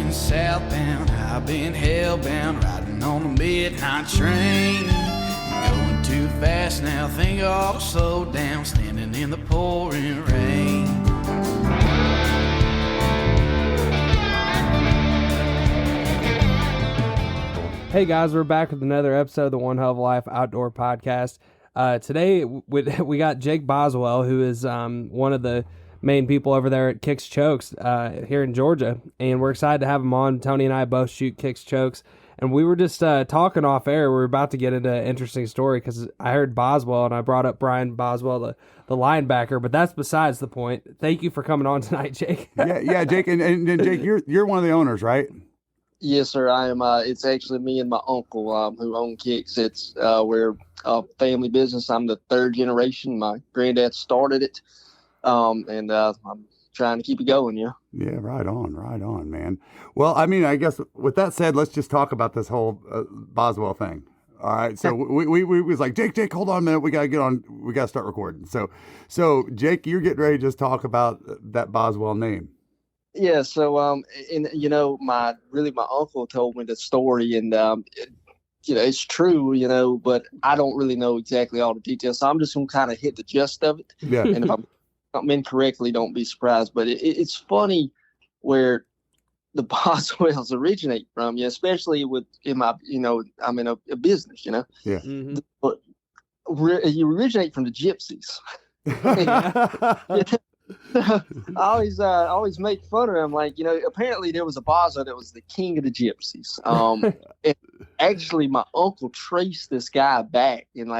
been southbound, I've been hellbound, riding on the midnight train. Going too fast now, think I'll slow down, standing in the pouring rain. Hey guys, we're back with another episode of the One Hell of a Life Outdoor Podcast. Today we got Jake Boswell, who is one of the main people over there at Kicks Chokes here in Georgia, and we're excited to have him on. Tony and I both shoot Kicks Chokes, and we were just talking off air. We were about to get into an interesting story because I heard Boswell, and I brought up Brian Boswell, the linebacker, but that's besides the point. Thank you for coming on tonight, Jake. yeah, Jake, and Jake, you're one of the owners, right? Yes, sir. I am. It's actually me and my uncle who own Kicks. We're a family business. I'm the third generation. My granddad started it, and I'm trying to keep it going. Yeah. Yeah, right on, man. Well, I mean, I guess with that said, let's just talk about this whole Boswell thing. All right. So we was like, Jake, hold on a minute. We gotta start recording. So Jake, you're getting ready to just talk about that Boswell name. Yeah, so and my uncle told me the story, and it's true, but I don't really know exactly all the details. So I'm just gonna kind of hit the gist of it. Yeah. And if I'm incorrectly, don't be surprised. But it's funny where the Boswells originate from, especially I'm in a business, Yeah. Mm-hmm. But you originate from the gypsies. I always make fun of him. Like, apparently there was a Boswell that was the king of the gypsies. And actually, my uncle traced this guy back, and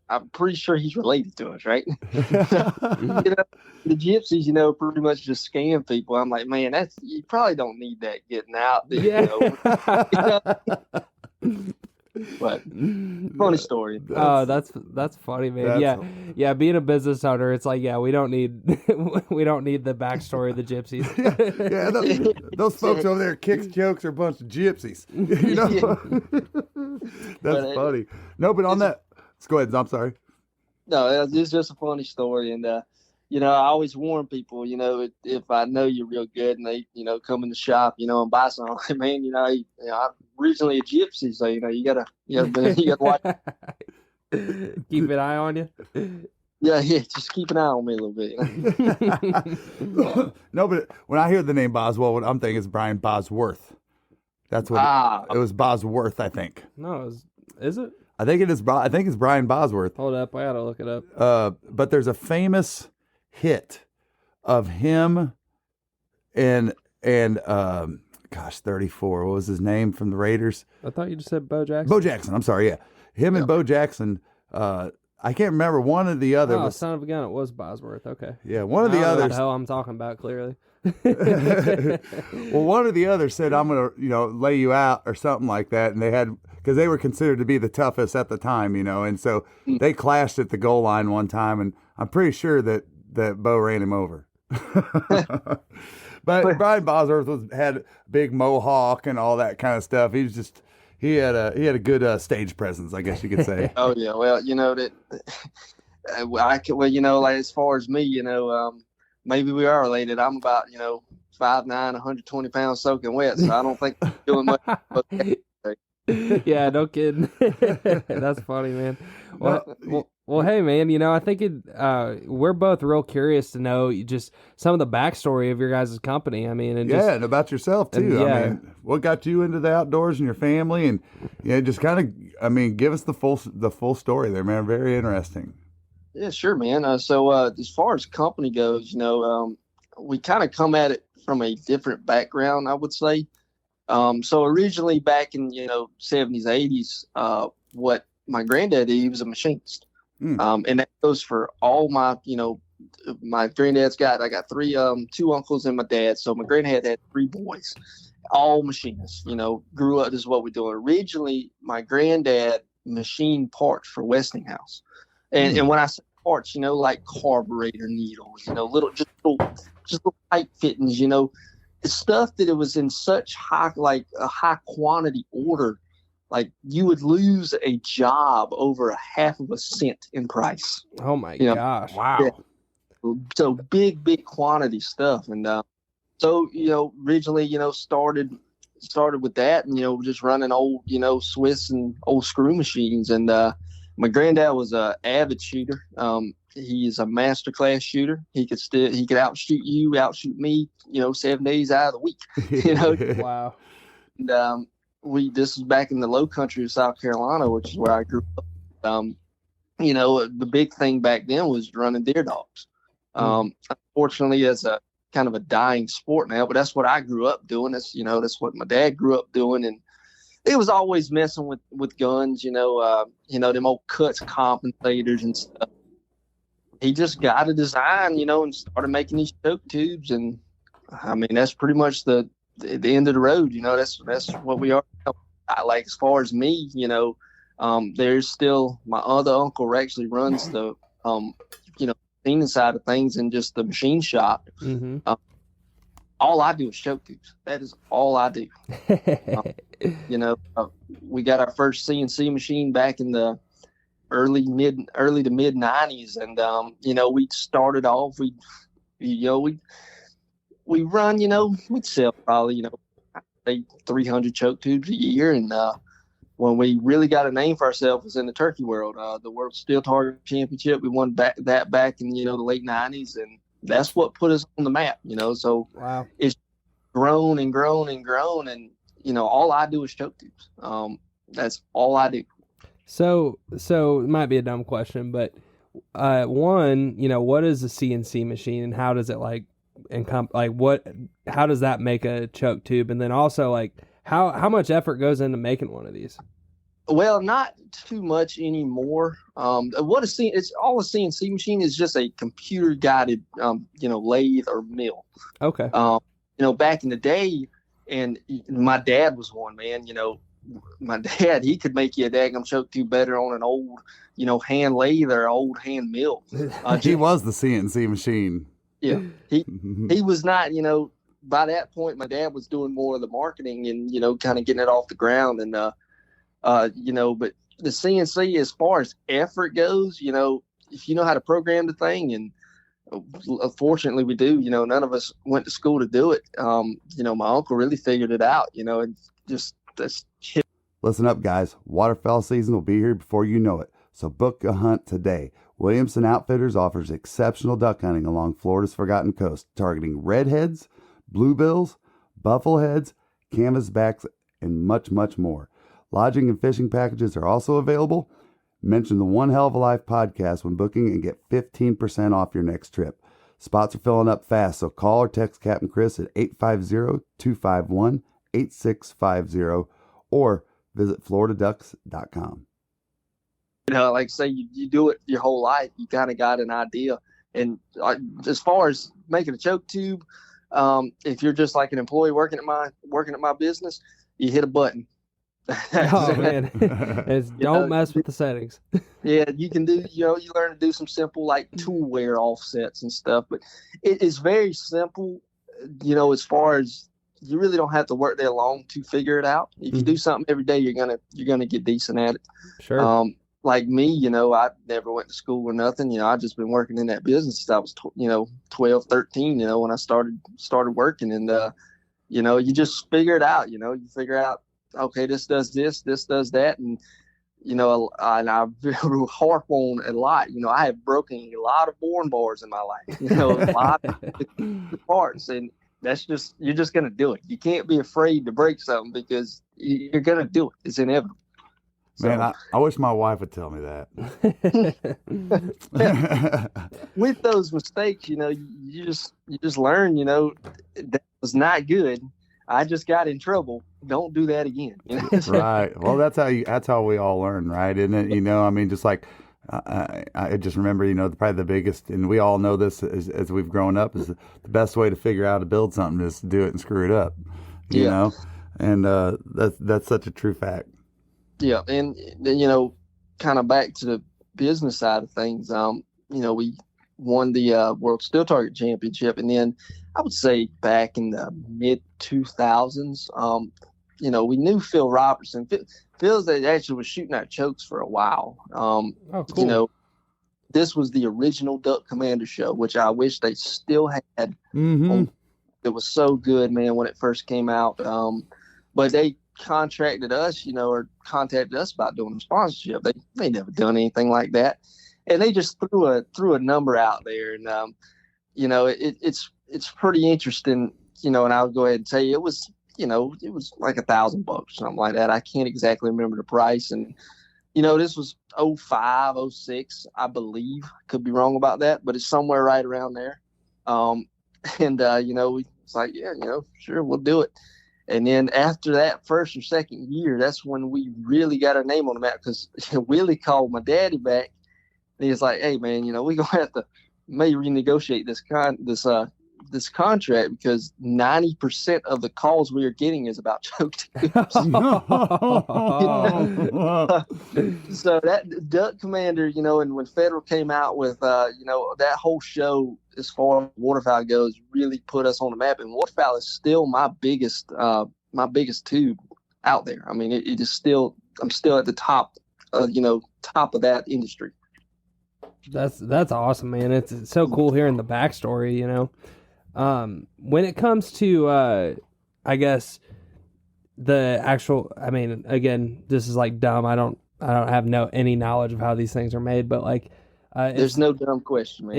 I'm pretty sure he's related to us, right? The gypsies, pretty much just scam people. I'm like, man, you probably don't need that getting out there. Yeah. But funny story. Oh, that's funny, man. Yeah. Being a business owner, it's like, we don't need the backstory of the gypsies. Those folks over there, Kicks Chokes, are a bunch of gypsies. That's funny. No, but on that, let's go ahead. I'm sorry. No, it's just a funny story, and I always warn people, if I know you're real good and they, come in the shop, and buy something, man, I'm originally a gypsy, so, you gotta watch. Keep an eye on you. Yeah, just keep an eye on me a little bit. No, but when I hear the name Boswell, what I'm thinking is Brian Bosworth. That's what it was. Bosworth, I think. No, is it? I think it is. I think it's Brian Bosworth. Hold up, I gotta look it up. But there's a famous hit of him and 34. What was his name from the Raiders? I thought you just said Bo Jackson. Bo Jackson. I'm sorry. Yeah, him and Bo Jackson. I can't remember one or the other. Son of a gun. It was Bosworth. Okay. Yeah, one of the others. What the hell I'm talking about? Clearly. Well, one of the others said, "I'm gonna, lay you out" or something like that, and they had, because they were considered to be the toughest at the time, and so they clashed at the goal line one time, and I'm pretty sure that Bo ran him over. But Brian Bosworth had a big mohawk and all that kind of stuff. He had a good stage presence, I guess you could say. Oh yeah, well, like as far as me, maybe we are related. I'm about 5'9", 120 pounds soaking wet, so I don't think I'm doing much. Yeah, no kidding. That's funny, man. Well, hey, man, I think we're both real curious to know just some of the backstory of your guys' company. I mean, and about yourself too. I mean, what got you into the outdoors and your family, and just kind of, give us the full story there, man. Very interesting. Yeah, sure, man. So as far as company goes, we kind of come at it from a different background, I would say. So originally back in, 70s, 80s, what my granddad did, he was a machinist. And that goes for all my, my granddad's I got two uncles and my dad. So my granddad had three boys, all machinists, grew up. This is what we're doing. Originally, my granddad machined parts for Westinghouse. And when I say parts, like carburetor needles, little pipe fittings, stuff that it was in such a high quantity order, like you would lose a job over a half of a cent in price. Oh my gosh! Wow! Yeah. So big quantity stuff, and So, originally, started with that and, just running old, Swiss and old screw machines. And my granddad was a avid shooter. He's a master class shooter. He could outshoot you, outshoot me, 7 days out of the week. Wow. And this was back in the low country of South Carolina, which is where I grew up. The big thing back then was running deer dogs. Unfortunately, it's a kind of a dying sport now, but that's what I grew up doing. That's what my dad grew up doing, and it was always messing with guns. Them old cuts compensators and stuff. He just got a design, and started making these choke tubes, and I mean that's pretty much the end of the road. That's what we are. Like as far as me, there's still my other uncle actually runs the machining side of things and just the machine shop. All I do is choke tubes. That is all I do. We got our first CNC machine back in the early to mid 90s, and we started off. We run. We'd sell probably 300 choke tubes a year, and when we really got a name for ourselves was in the turkey world. The World Steel Target Championship, we won back in the late 90s, and that's what put us on the map. So wow. It's grown and grown and grown, and all I do is choke tubes. That's all I do. So it might be a dumb question, but one, what is a CNC machine, and how does it how does that make a choke tube? And then also how much effort goes into making one of these? Well, not too much anymore. It's all a CNC machine is just a computer guided, lathe or mill. Okay. Back in the day, and my dad was one, man. My dad, he could make you a daggum choke tube better on an old, hand lathe or old hand mill. He was the CNC machine. Yeah, he was not. By that point, my dad was doing more of the marketing and kind of getting it off the ground. And but the CNC, as far as effort goes, if you know how to program the thing, and fortunately we do. None of us went to school to do it. My uncle really figured it out. And just that's. Listen up, guys. Waterfowl season will be here before you know it. So book a hunt today. Williamson Outfitters offers exceptional duck hunting along Florida's Forgotten Coast, targeting redheads, bluebills, buffleheads, canvasbacks, and much, much more. Lodging and fishing packages are also available. Mention the One Hell of a Life podcast when booking and get 15% off your next trip. Spots are filling up fast, so call or text Captain Chris at 850-251-8650 or visit floridaducks.com. Like say you do it your whole life, you kind of got an idea. And as far as making a choke tube, if you're just like an employee working at my business, you hit a button. Oh man, don't mess with the settings. Yeah, you can do. You learn to do some simple tool wear offsets and stuff, but it is very simple. As far as you really don't have to work that long to figure it out. If you do something every day, you're gonna get decent at it. Sure. Like me, I never went to school or nothing. I just been working in that business since I was 12, 13. When I started working, and you just figure it out. You figure out, okay, this does this does that, and I harp on a lot. I have broken a lot of born bars in my life. A lot of parts, and that's you're just gonna do it. You can't be afraid to break something because you're gonna do it. It's inevitable. Man, I wish my wife would tell me that. With those mistakes, you just learn. That was not good. I just got in trouble. Don't do that again. Right. Well, that's how we all learn, right? Isn't it? Just like I just remember, probably the biggest, and we all know this as we've grown up, is the best way to figure out how to build something is to do it and screw it up. You know, and that's such a true fact. Yeah, and kind of back to the business side of things. We won the World Steel Target Championship, and then I would say back in the mid 2000s, we knew Phil Robertson. Phil's actually was shooting our chokes for a while. Cool. This was the original Duck Commander show, which I wish they still had on that was so good, man, when it first came out. But they contracted us, or contacted us about doing a sponsorship. They never done anything like that, and they just threw a number out there, and it's pretty interesting, and I'll go ahead and tell you it was like $1,000 or something like that. I can't exactly remember the price, and this was 05, 06, I believe. Could be wrong about that, but it's somewhere right around there. It's like, yeah, sure, we'll do it. And then after that first or second year, that's when we really got our name on the map, because Willie called my daddy back, and he was like, hey, man, we're going to have to maybe renegotiate this contract, because 90% of the calls we are getting is about choke tips. So that Duck Commander, and when Federal came out with, that whole show, as far as waterfowl goes, really put us on the map. And waterfowl is still my biggest tube out there. I mean, it is still, I'm still at the top of that industry. That's awesome, man. It's so cool hearing the backstory, when it comes to, I guess the actual, I mean, again, this is like dumb. I don't have any knowledge of how these things are made, but like, there's no dumb question, man.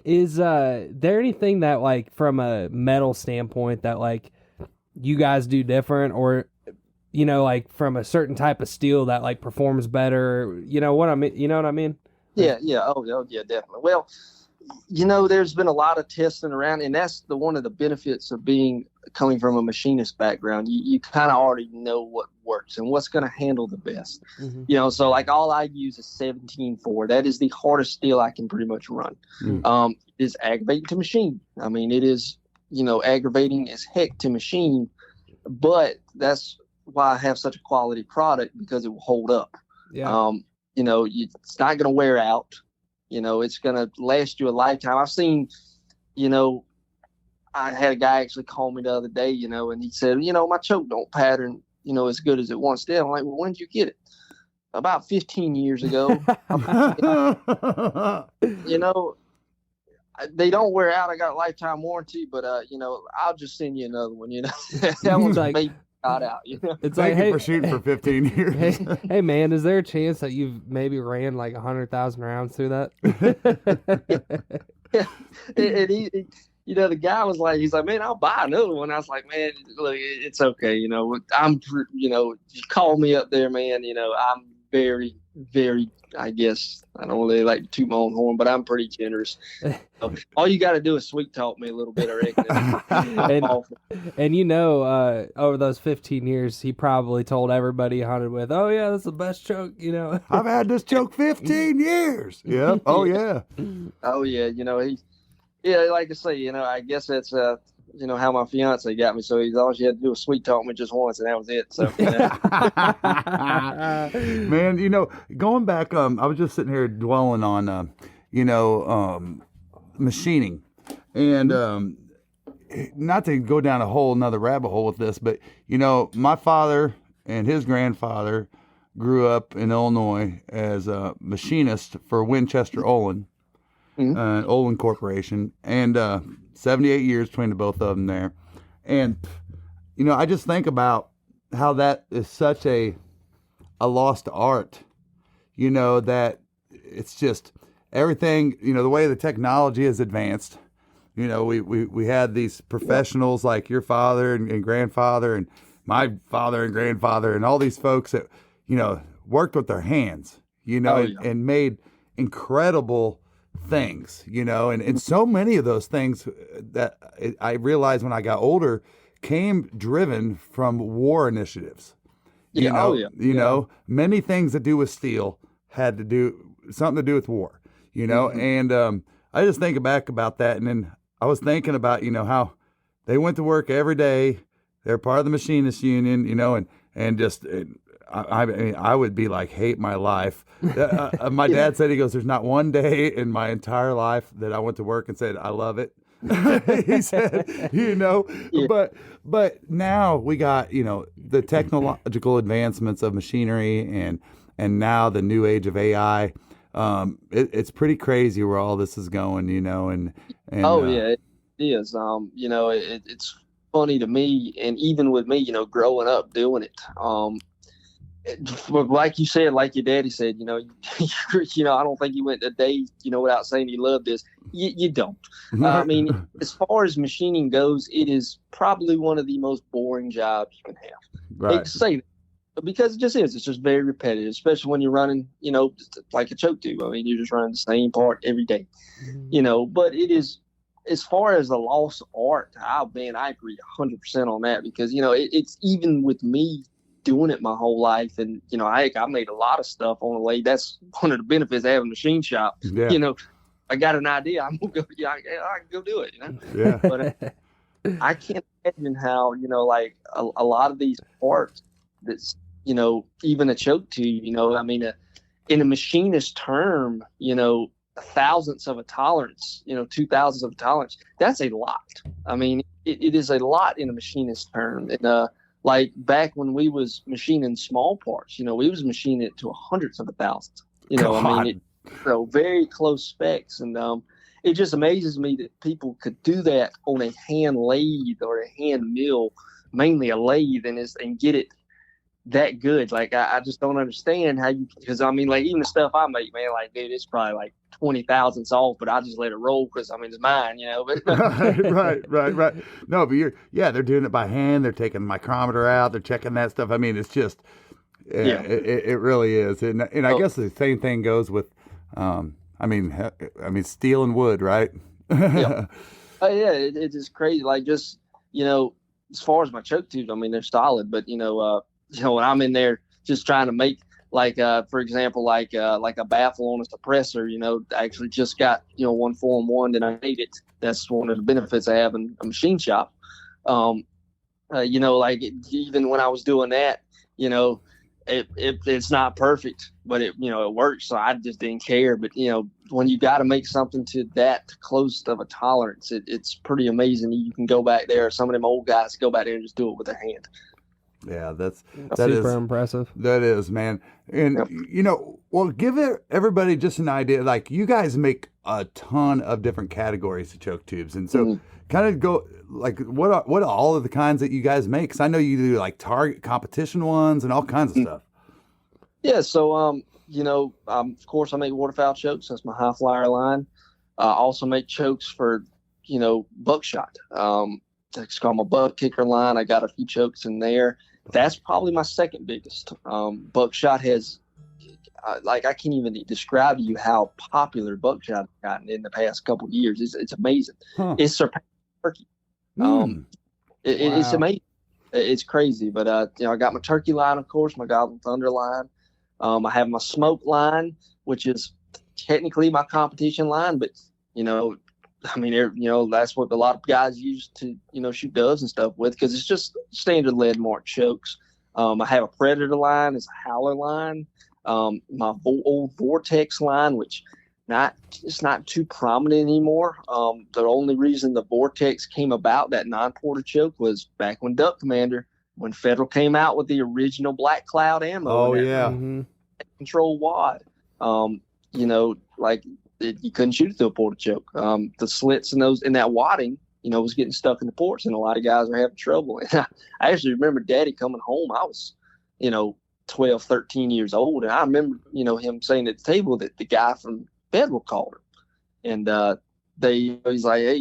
Is there anything that, like, from a metal standpoint that, like, you guys do different, or, like from a certain type of steel that, like, performs better? You know what I mean? Yeah. Oh, yeah, definitely. Well, there's been a lot of testing around, and that's one of the benefits of coming from a machinist background. You kind of already know what works and what's going to handle the best. Mm-hmm. So like all I use is 17.4. That is the hardest steel I can pretty much run. Mm-hmm. It is aggravating to machine. I mean, it is, aggravating as heck to machine, but that's why I have such a quality product, because it will hold up. Yeah. It's not going to wear out. It's going to last you a lifetime. I've seen, I had a guy actually call me the other day, and he said, my choke don't pattern, as good as it once did. I'm like, well, when did you get it? About 15 years ago. They don't wear out. I got a lifetime warranty, but, I'll just send you another one, That one's like, maybe got out, It's Thank like, you hey, for shooting for 15 years. hey, man, is there a chance that you've maybe ran like 100,000 rounds through that? Yeah. And he, the guy was like, he's like, man, I'll buy another one. I was like, man, look, it's okay. I'm, you call me up there, man. I'm very, very, I guess, I don't really like to toot my own horn, but I'm pretty generous. So all you got to do is sweet talk me a little bit, I reckon. and over those 15 years, he probably told everybody he hunted with, oh yeah, that's the best choke, I've had this choke 15 years. Yeah. Oh yeah. Oh yeah. Like I say, I guess that's how my fiance got me. So all she had to do was sweet talk me just once, and that was it. So man, going back, I was just sitting here dwelling on machining, and not to go down a whole another rabbit hole with this, but my father and his grandfather grew up in Illinois as a machinist for Winchester Olin. Mm-hmm. Olin Corporation, and 78 years between the both of them there. And, I just think about how that is such a lost art, that it's just everything, the way the technology has advanced. We had these professionals like your father and grandfather and my father and grandfather and all these folks that, worked with their hands, and made incredible things, and so many of those things that I realized when I got older came driven from war initiatives. Many things that do with steel had to do something to do with war, mm-hmm. And I just think back about that, and then I was thinking about how they went to work every day. They're part of the machinist union, and just. I mean, I would be like, hate my life. My dad said, he goes, there's not one day in my entire life that I went to work and said, I love it. He said, yeah. But now we got, the technological advancements of machinery and now the new age of AI. It's pretty crazy where all this is going, and yeah. is. It's funny to me, and even with me, growing up doing it. Like you said, like your daddy said, I don't think you went a day, without saying you love this. You don't. I mean, as far as machining goes, it is probably one of the most boring jobs you can have. Right. Hate to say that, but because it just is. It's just very repetitive, especially when you're running, like a choke tube. I mean, you're just running the same part every day, But it is, as far as the lost art, I agree 100% on that because, it's even with me doing it my whole life. And, I made a lot of stuff on the lathe. That's one of the benefits of having a machine shop. Yeah. I got an idea. I'm going to go, I can go do it, Yeah. But I can't imagine how, like a lot of these parts that's, even a choke tube, I mean, in a machinist term, thousandths of a tolerance, 2,000ths of a tolerance, that's a lot. I mean, it is a lot in a machinist term. And, like back when we was machining small parts, we was machining it to hundreds of thousands. I mean, very close specs, and it just amazes me that people could do that on a hand lathe or a hand mill, mainly a lathe, and get it that good. Like I just don't understand how you, because I mean, like even the stuff I make, man, like dude, it's probably like 20,000ths off, but I just let it roll because I mean it's mine, But right. No, but they're doing it by hand. They're taking the micrometer out. They're checking that stuff. I mean, it's just, it really is. And I guess the same thing goes with, steel and wood, right? Yeah. It's just crazy. Like just, as far as my choke tubes, I mean, they're solid, but when I'm in there just trying to make, like, for example, like a baffle on a suppressor, I actually just got, 1 4-in-1 that I made it. That's one of the benefits of having a machine shop. Like even when I was doing that, it's not perfect, but it works. So I just didn't care. But, when you got to make something to that close of a tolerance, it's pretty amazing. You can go back there. Some of them old guys go back there and just do it with their hand. Yeah, that's super impressive. That is, man. And, give everybody just an idea. Like, you guys make a ton of different categories of choke tubes. And so kind of go, like, what are all of the kinds that you guys make? Because I know you do, like, target competition ones and all kinds of stuff. Yeah, so, of course, I make waterfowl chokes. That's my high flyer line. I also make chokes for, buckshot. It's called my buck kicker line. I got a few chokes in there. That's probably my second biggest. Buckshot has, I can't even describe to you how popular buckshot has gotten in the past couple of years. It's amazing. Huh. It's surpassed turkey. It's amazing. It's crazy. But, I got my turkey line, of course, my Goblin Thunder line. I have my smoke line, which is technically my competition line, but, I mean, that's what a lot of guys use to, shoot doves and stuff with, because it's just standard lead mark chokes. I have a Predator line, it's a Howler line, my old Vortex line, which it's not too prominent anymore. The only reason the Vortex came about, that 9-porter choke, was back when Duck Commander, when Federal came out with the original Black Cloud ammo. Oh, yeah. Control wad. You couldn't shoot it through a porta choke. The slits in that wadding, was getting stuck in the ports, and a lot of guys were having trouble. And I actually remember Daddy coming home. I was, 12, 13 years old, and I remember, him saying at the table that the guy from Federal called him, and he's like, hey,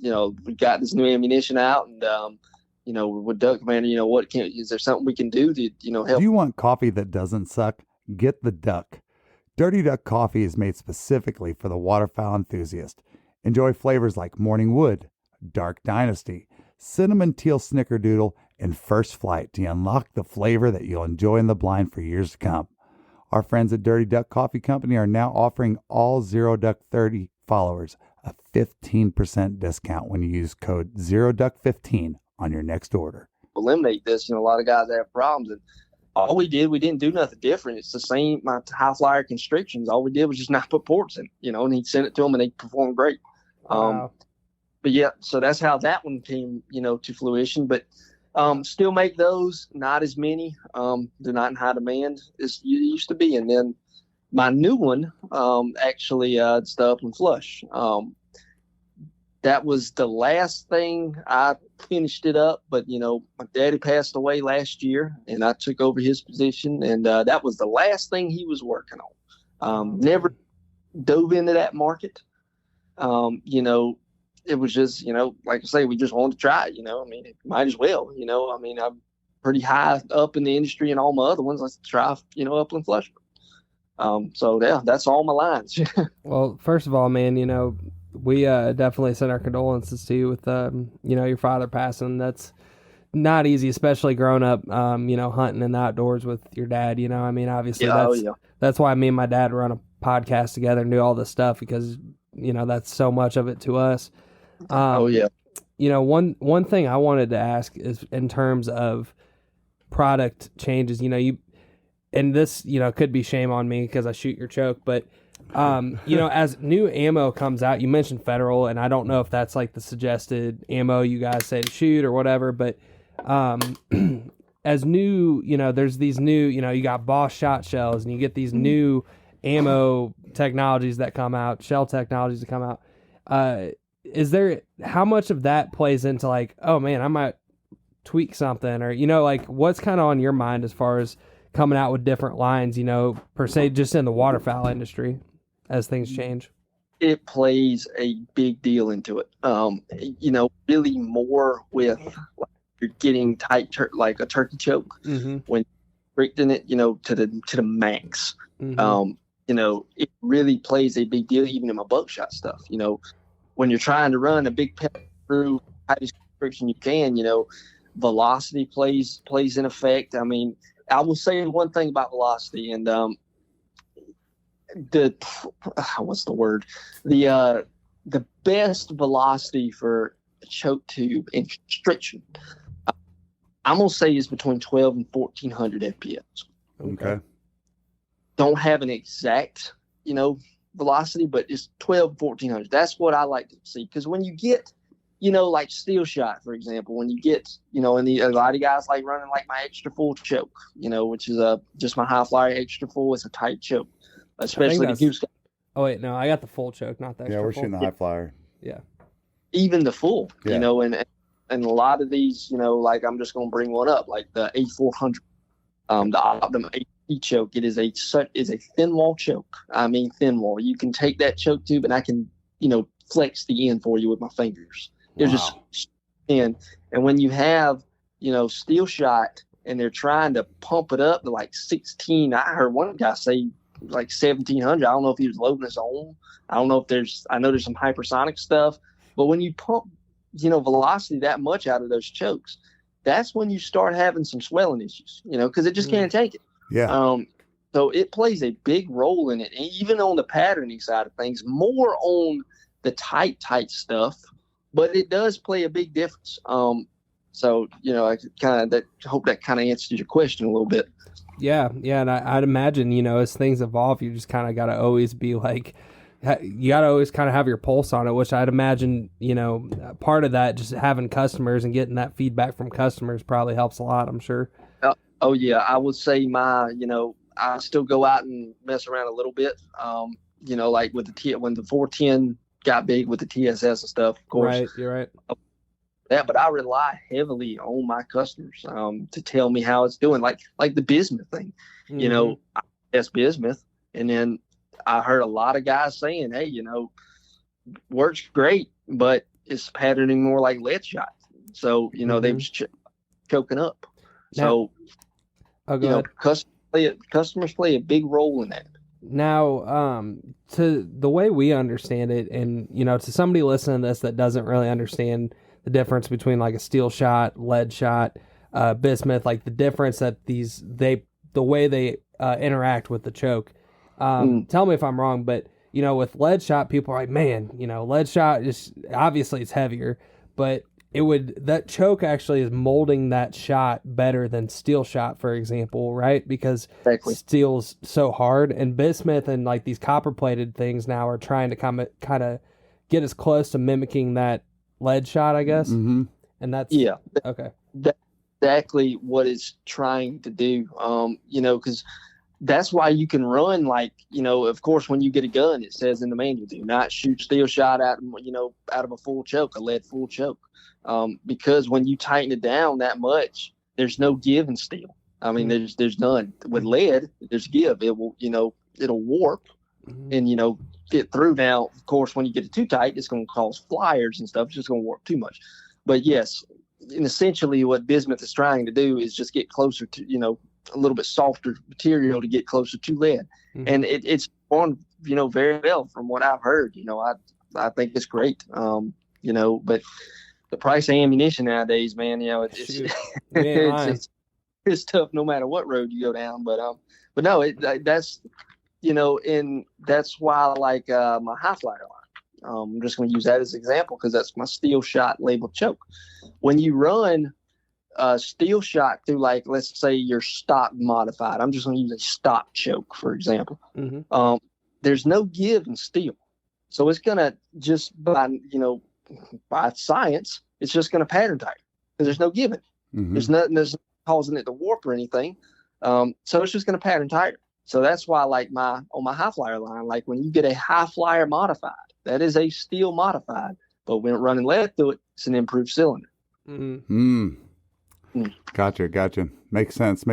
we got this new ammunition out, and with Duck Commander, is there something we can do to, help? Do you want coffee that doesn't suck? Get the Duck. Dirty Duck coffee is made specifically for the waterfowl enthusiast. Enjoy flavors like Morning Wood, Dark Dynasty, Cinnamon Teal Snickerdoodle, and First Flight to unlock the flavor that you'll enjoy in the blind for years to come. Our friends at Dirty Duck Coffee Company are now offering all Zero Duck 30 followers a 15% discount when you use code ZeroDuck15 on your next order. Eliminate this. A lot of guys have problems, and all we didn't do nothing different. It's the same, my high flyer constrictions. All we did was just not put ports in, and he'd send it to them and they performed great. Wow. But yeah, so that's how that one came, to fruition. But still make those, not as many. They're not in high demand as you used to be. And then my new one, it's the Upland Flush. that was the last thing I finished it up. But, you know, my daddy passed away last year and I took over his position. And that was the last thing he was working on. Never dove into that market. You know, it was just, you know, like I say, we just wanted to try it, you know. I mean, it might as well, you know. I mean, I'm pretty high up in the industry and all my other ones. Let's try, you know, upland flush. So yeah, that's all my lines. Well, first of all, man, you know, we definitely send our condolences to you with, you know, your father passing. That's not easy, especially growing up, you know, hunting in the outdoors with your dad. You know, I mean, obviously that's why me and my dad run a podcast together and do all this stuff, because, you know, that's so much of it to us. You know, one thing I wanted to ask is in terms of product changes, you know, and this, you know, could be shame on me because I shoot your choke, but, you know, as new ammo comes out, you mentioned Federal, and I don't know if that's like the suggested ammo you guys say to shoot or whatever, but, as new, you know, there's these new, you know, you got Boss shot shells and you get these new ammo technologies that come out, shell technologies that come out. Is there, how much of that plays into like, oh man, I might tweak something, or, you know, like what's kind of on your mind as far as coming out with different lines, you know, per se, just in the waterfowl industry as things change? It plays a big deal into it. You know, really more with like, you're getting tight, like a turkey choke when restricting it, you know, to the max. You know, it really plays a big deal, even in my buckshot stuff. You know, when you're trying to run a big pep through tightest restriction you can, you know, velocity plays in effect. I mean, I will say one thing about velocity, and what's the word? The best velocity for a choke tube and constriction, I'm gonna say, is between 12 and 1400 FPS. Okay. Don't have an exact, you know, velocity, but it's 12, 1400. That's what I like to see, because when you get, you know, like steel shot, for example, when you get, you know, and a lot of guys like running like my extra full choke, you know, which is just my high flyer extra full. It's a tight choke, especially the goose. Oh wait, no, I got the full choke, not the extra. Yeah, we're full. shooting the high flyer. Yeah, even the full, you know, and a lot of these, you know, like I'm just gonna bring one up, like the A400, the Optimum AT choke. It is a thin wall choke. I mean, thin wall. You can take that choke tube and I can, you know, flex the end for you with my fingers. They're just thin. And when you have, you know, steel shot and they're trying to pump it up to like 16, I heard one guy say like 1700. I don't know if he was loading his own. I don't know if I know there's some hypersonic stuff, but when you pump, you know, velocity that much out of those chokes, that's when you start having some swelling issues, you know, because it just can't take it. Yeah. So it plays a big role in it, and even on the patterning side of things, more on the tight stuff, but it does play a big difference. So, you know, I hope that kind of answers your question a little bit. Yeah, and I'd imagine, you know, as things evolve, you just kind of got to always be like, you got to always kind of have your pulse on it, which I'd imagine, you know, part of that, just having customers and getting that feedback from customers probably helps a lot, I'm sure. Oh yeah, I would say you know, I still go out and mess around a little bit. You know, like with when the 410 got big with the TSS and stuff, of course. Right, you're right. Yeah, but I rely heavily on my customers to tell me how it's doing. Like the bismuth thing, you know, I test bismuth, and then I heard a lot of guys saying, "Hey, you know, works great, but it's patterning more like lead shot." So, you know, they was choking up. So, you know, customers play a big role in that. Now, to the way we understand it, and, you know, to somebody listening to this that doesn't really understand the difference between like a steel shot, lead shot, bismuth, like the difference that the way they interact with the choke. Tell me if I'm wrong, but, you know, with lead shot, people are like, man, you know, lead shot is obviously it's heavier, but that choke actually is molding that shot better than steel shot, for example, right? Because steel's so hard, and bismuth and like these copper plated things now are trying to kind of get as close to mimicking that lead shot, I guess. And that's okay. That's exactly what it's trying to do. You know, because that's why you can run, like, of course, when you get a gun, it says in the manual, do not shoot steel shot out of a full choke, a lead full choke. Because when you tighten it down that much, there's no give in steel. I mean, there's none. With lead, there's give. It will, it'll warp and, get through. Now, of course, when you get it too tight, it's going to cause flyers and stuff. It's just going to warp too much. But yes, and essentially what bismuth is trying to do is just get closer to, a little bit softer material to get closer to lead. And it's on, very well from what I've heard. I think it's great. But the price of ammunition nowadays, man, it's tough no matter what road you go down. But no, that's, and that's why I like my high flyer line. I'm just going to use that as an example because that's my steel shot labeled choke. When you run steel shot through, like, let's say your stock modified, I'm just going to use a stock choke, for example. There's no give in steel. So it's going to just by science, it's just going to pattern tighten because there's no giving. There's nothing that's causing it to warp or anything. So it's just going to pattern tighten. So that's why, like, on my high flyer line, like when you get a high flyer modified, that is a steel modified, but when running lead through it, it's an improved cylinder. Gotcha. Makes sense.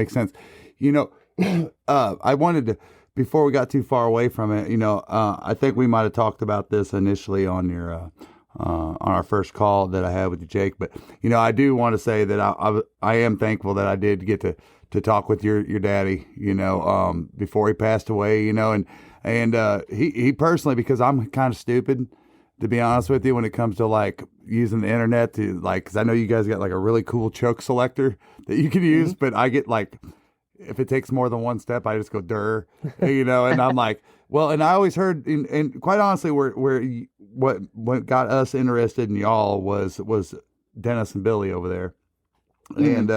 I wanted to, before we got too far away from it, I think we might have talked about this initially on your on our first call that I had with you, Jake. But I do want to say that I am thankful that I did get to talk with your daddy, before he passed away, and he personally, because I'm kind of stupid, to be honest with you, when it comes to like using the internet to like, because I know you guys got like a really cool choke selector that you can use, but I get like, if it takes more than one step, I just go and I'm like, well, and I always heard, and quite honestly, what got us interested in y'all was Dennis and Billy over there, and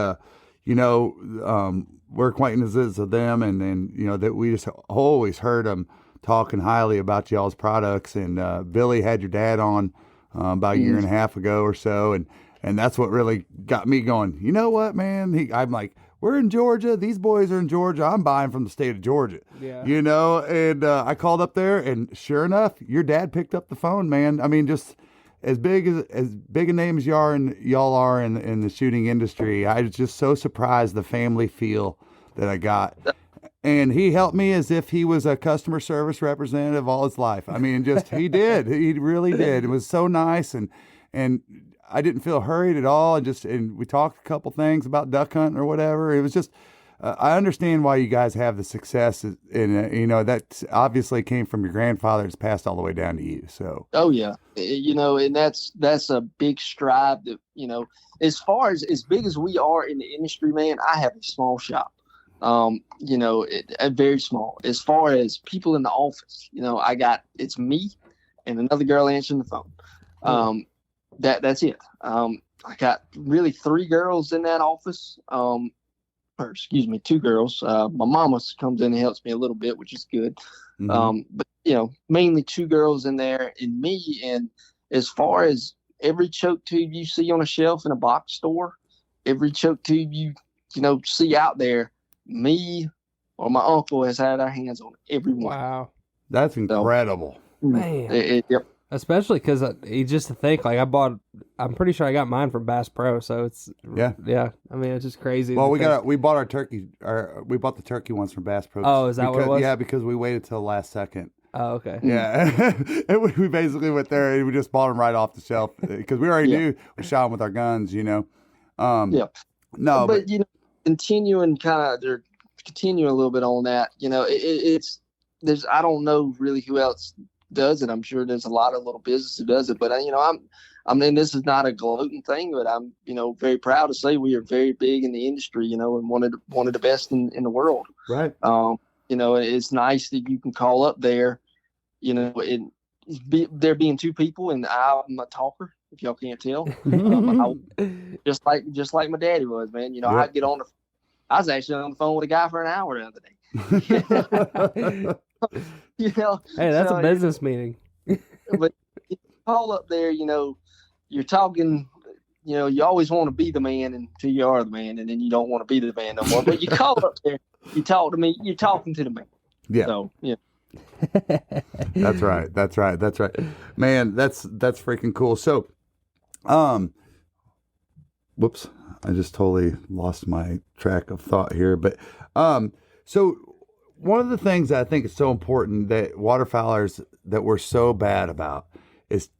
we're acquaintances of them, and that we just always heard them talking highly about y'all's products, and Billy had your dad on about a year and a half ago or so, and that's what really got me going. You know what, man? I'm like, we're in Georgia. These boys are in Georgia. I'm buying from the state of Georgia. Yeah. And I called up there, and sure enough, your dad picked up the phone, man. I mean, just as big a name as y'all are in the shooting industry. I was just so surprised the family feel that I got. And he helped me as if he was a customer service representative all his life. I mean, he did. He really did. It was so nice, and I didn't feel hurried at all. And we talked a couple things about duck hunting or whatever. It was just, I understand why you guys have the success, and that obviously came from your grandfather. It's passed all the way down to you. So. Oh yeah, and that's a big strive that as far as big as we are in the industry, man. I have a small shop. Very small. As far as people in the office, it's me and another girl answering the phone. That's it. I got really 3 girls in that office. Or excuse me, 2 girls. My mama comes in and helps me a little bit, which is good. But mainly 2 girls in there and me. And as far as every choke tube you see on a shelf in a box store, every choke tube you see out there, me or my uncle has had our hands on every one. Wow, that's incredible, man. Yep. Especially because just to think, like I'm pretty sure I got mine from Bass Pro, so it's yeah. I mean, it's just crazy. Well, we bought our turkey, we bought the turkey ones from Bass Pro. Oh, is that what it was? Yeah, because we waited till the last second. Oh, okay. Yeah, and we basically went there and we just bought them right off the shelf because we already knew we shot them with our guns, Yeah. No, but continuing a little bit on that, there's I don't know really who else does it. I'm sure there's a lot of little business who does it, but I mean, this is not a gloating thing, but I'm very proud to say we are very big in the industry, and one of the best in the world. Right. It's nice that you can call up there, there being 2 people, and I'm a talker, if y'all can't tell. Just like my daddy was, man. Yep. I was actually on the phone with a guy for an hour the other day. Hey, that's a business meeting. But you call up there, you're talking, you always want to be the man until you are the man, and then you don't want to be the man no more. But you call up there, you talk to me, you're talking to the man. Yeah. So yeah. That's right. Man, that's freaking cool. So, whoops, I just totally lost my track of thought here. But, so one of the things that I think is so important that waterfowlers that we're so bad about is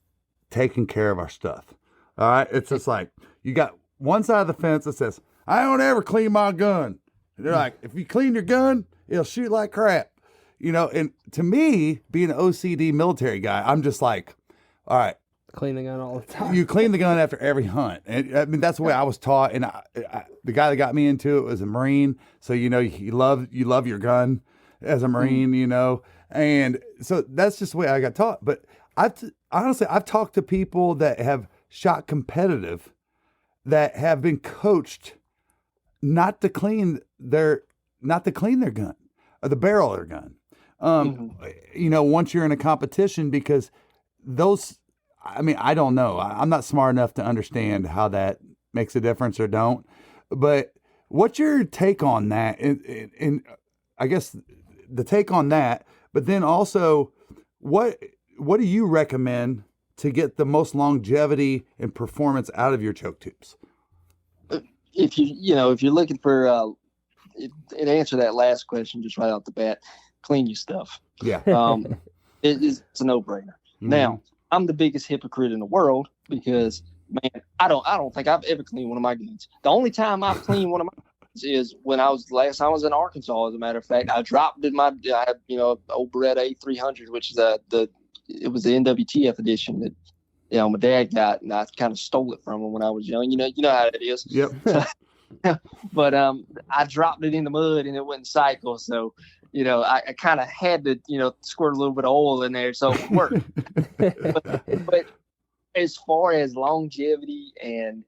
taking care of our stuff. All right. It's just like, you got one side of the fence that says, I don't ever clean my gun. And they're like, if you clean your gun, it'll shoot like crap. You know, and to me, being an OCD military guy, I'm just like, all right. Clean the gun all the time. You clean the gun after every hunt. And I mean, that's the way I was taught. And the guy that got me into it was a Marine. So, you know, you love your gun as a Marine, you know. And so that's just the way I got taught. But honestly, I've talked to people that have shot competitive that have been coached not to clean their gun or the barrel of their gun. You know, once you're in a competition, because those, I mean, I don't know. I'm not smart enough to understand how that makes a difference or don't. But what's your take on that? And I guess the take on that, but then also what do you recommend to get the most longevity and performance out of your choke tubes? If you're looking for, and answer that last question just right off the bat, clean your stuff. Yeah. It's a no-brainer. Mm-hmm. Now, I'm the biggest hypocrite in the world because, man, I don't think I've ever cleaned one of my guns. The only time I've cleaned one of my guns is when last time I was in Arkansas. As a matter of fact, I dropped I had, old Beretta A300, which is it was the NWTF edition that, my dad got, and I kind of stole it from him when I was young. You know how it is. Yep. But I dropped it in the mud and it wouldn't cycle. So, I kind of had to, squirt a little bit of oil in there so it would work. but as far as longevity and,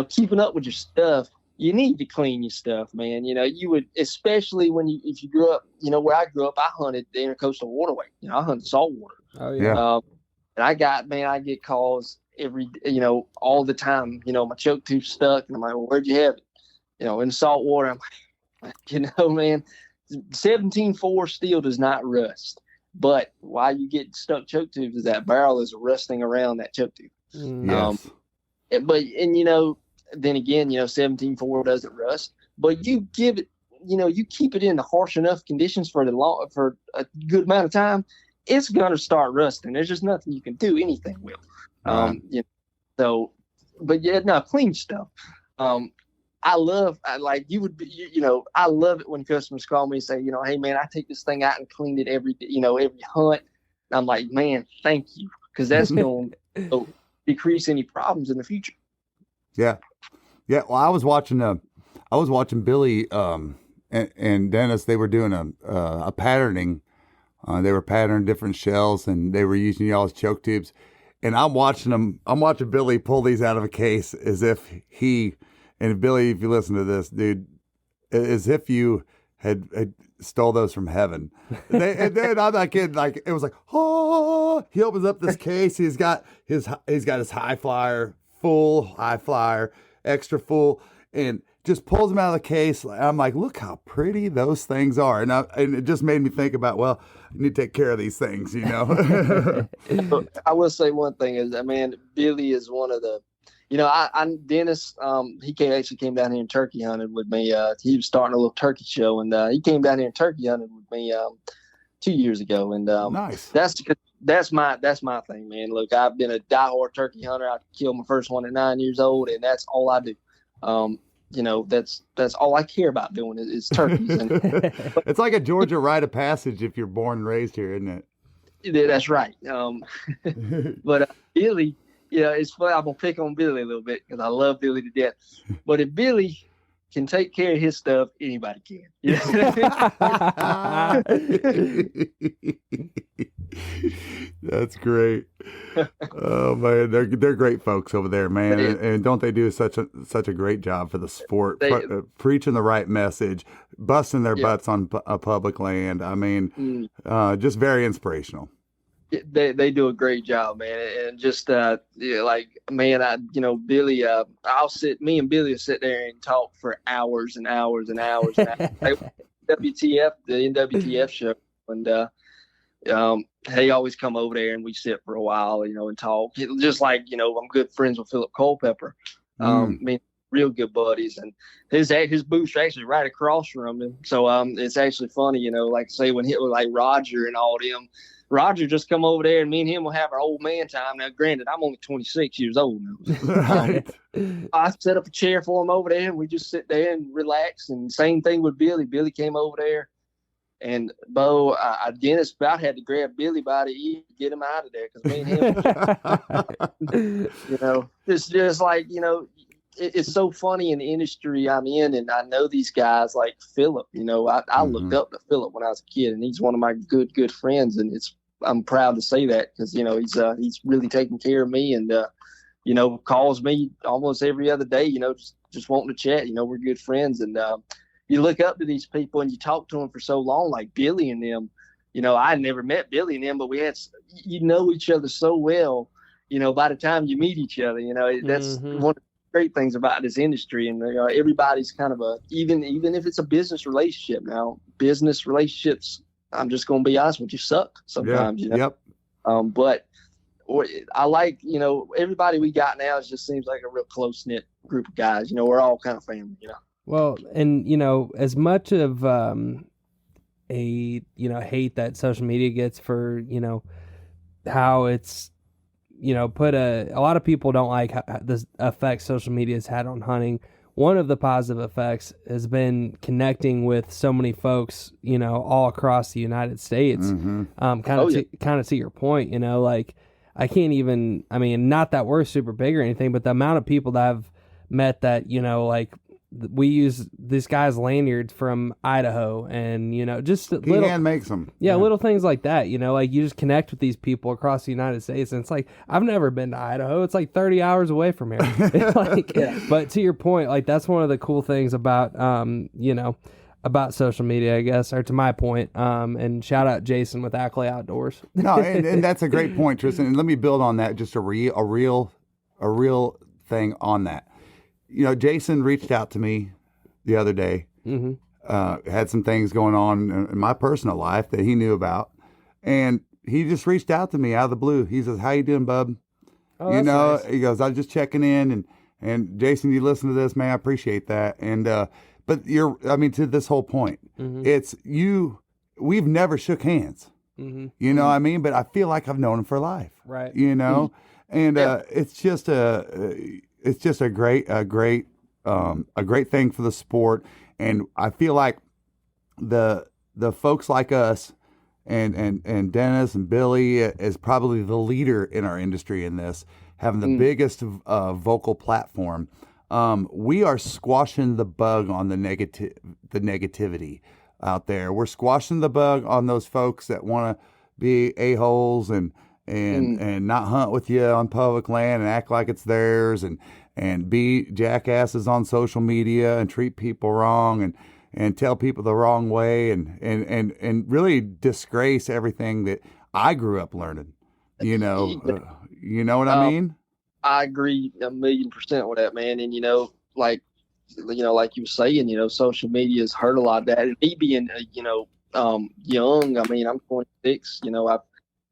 keeping up with your stuff, you need to clean your stuff, man. You would, especially if you grew up, where I grew up, I hunted the intercoastal waterway. I hunted saltwater. Oh, yeah. And I get calls all the time, my choke tube stuck. And I'm like, well, where'd you have it? In the salt water. I'm like, man, 17.4 steel does not rust. But why you get stuck choke tubes is that barrel is rusting around that choke tube. Yes. Then again, 17.4 doesn't rust. But you give it, you keep it in the harsh enough conditions for a good amount of time, it's going to start rusting. There's just nothing you can do anything with. Clean stuff. I love it when customers call me and say, hey man, I take this thing out and clean it every hunt. And I'm like, man, thank you. Cause that's going to decrease any problems in the future. Yeah. Yeah. Well, I was watching Billy, and Dennis, they were doing a patterning. They were patterning different shells and they were using y'all's choke tubes. And I'm watching Billy pull these out of a case as if and Billy, if you listen to this, dude, as if you had stole those from heaven. And then I'm not kidding. Like, it was like, oh, he opens up this case. He's got his high flyer, full high flyer, extra full, and just pulls them out of the case. I'm like, look how pretty those things are. And it just made me think about, well, you need to take care of these things, I will say one thing is, man, Billy is one of the, Dennis, he came down here and turkey hunted with me. He was starting a little turkey show, and he came down here and turkey hunted with me 2 years ago. And nice. That's my thing, man. Look, I've been a diehard turkey hunter. I killed my first one at 9 years old, and that's all I do. That's all I care about doing is turkeys. It's like a Georgia rite of passage if you're born and raised here, isn't it? That's right. But Billy, it's funny. I'm gonna pick on Billy a little bit because I love Billy to death. But if Billy can take care of his stuff, anybody can. That's great. Oh man, they're great folks over there, man. And don't they do such a great job for the sport, preaching the right message, busting their butts on public land. I mean, just very inspirational. They do a great job, man. And just yeah, like, man, Billy, me and Billy will sit there and talk for hours and hours and hours and hours. Like, WTF, the NWTF show, and he always come over there and we sit for a while, and talk. Just like, I'm good friends with Philip Culpepper. I mean, real good buddies, and his booth's actually right across from him. So it's actually funny, like say when hit with like Roger and all them. Roger just come over there and me and him will have our old man time. Now, granted, I'm only 26 years old now. Right. I set up a chair for him over there and we just sit there and relax. And same thing with Billy. Billy came over there. And Bo, Dennis about had to grab Billy by the ear to get him out of there, because me and him, it's just like, it's so funny in the industry I'm in, and I know these guys like Philip. I looked up to Philip when I was a kid, and he's one of my good friends, and I'm proud to say that, because he's really taking care of me, and calls me almost every other day, just wanting to chat. We're good friends, and you look up to these people and you talk to them for so long, like Billy and them. I never met Billy and them, but we had, each other so well, by the time you meet each other. That's one of the great things about this industry. And everybody's kind of even if it's a business relationship now, business relationships, I'm just going to be honest with you, suck sometimes. Yep. But I like, everybody we got now, just seems like a real close-knit group of guys. We're all kind of family, Well, and as much of hate that social media gets for how it's put a lot of people don't like how the effect social media has had on hunting. One of the positive effects has been connecting with so many folks, all across the United States. Kind of to your point, like I can't even. I mean, not that we're super big or anything, but the amount of people that I've met that like. We use this guy's lanyards from Idaho, and just little makes them. Yeah, little things like that. Like you just connect with these people across the United States, and it's like I've never been to Idaho. It's like 30 hours away from here. But to your point, like that's one of the cool things about about social media, I guess, or to my point. And shout out Jason with Ackley Outdoors. No, and that's a great point, Tristan. And let me build on that. Just a real thing on that. Jason reached out to me the other day, had some things going on in my personal life that he knew about. And he just reached out to me out of the blue. He says, "How you doing, bub?" Oh, nice. He goes, "I'm just checking in. And Jason, you listen to this, man, I appreciate that." And, but to this whole point, it's we've never shook hands, what I mean? But I feel like I've known him for life. Right. And it's just a great thing for the sport. And I feel like the folks like us and Dennis and Billy is probably the leader in our industry in this, having the biggest vocal platform. We are squashing the bug on the negativity out there. We're squashing the bug on those folks that want to be a-holes and not hunt with you on public land and act like it's theirs and be jackasses on social media and treat people wrong and tell people the wrong way and really disgrace everything that I grew up learning. You know what I mean? I agree 1,000,000% with that, man. And like you were saying, social media has hurt a lot of that. And me being young, I mean, I'm 26.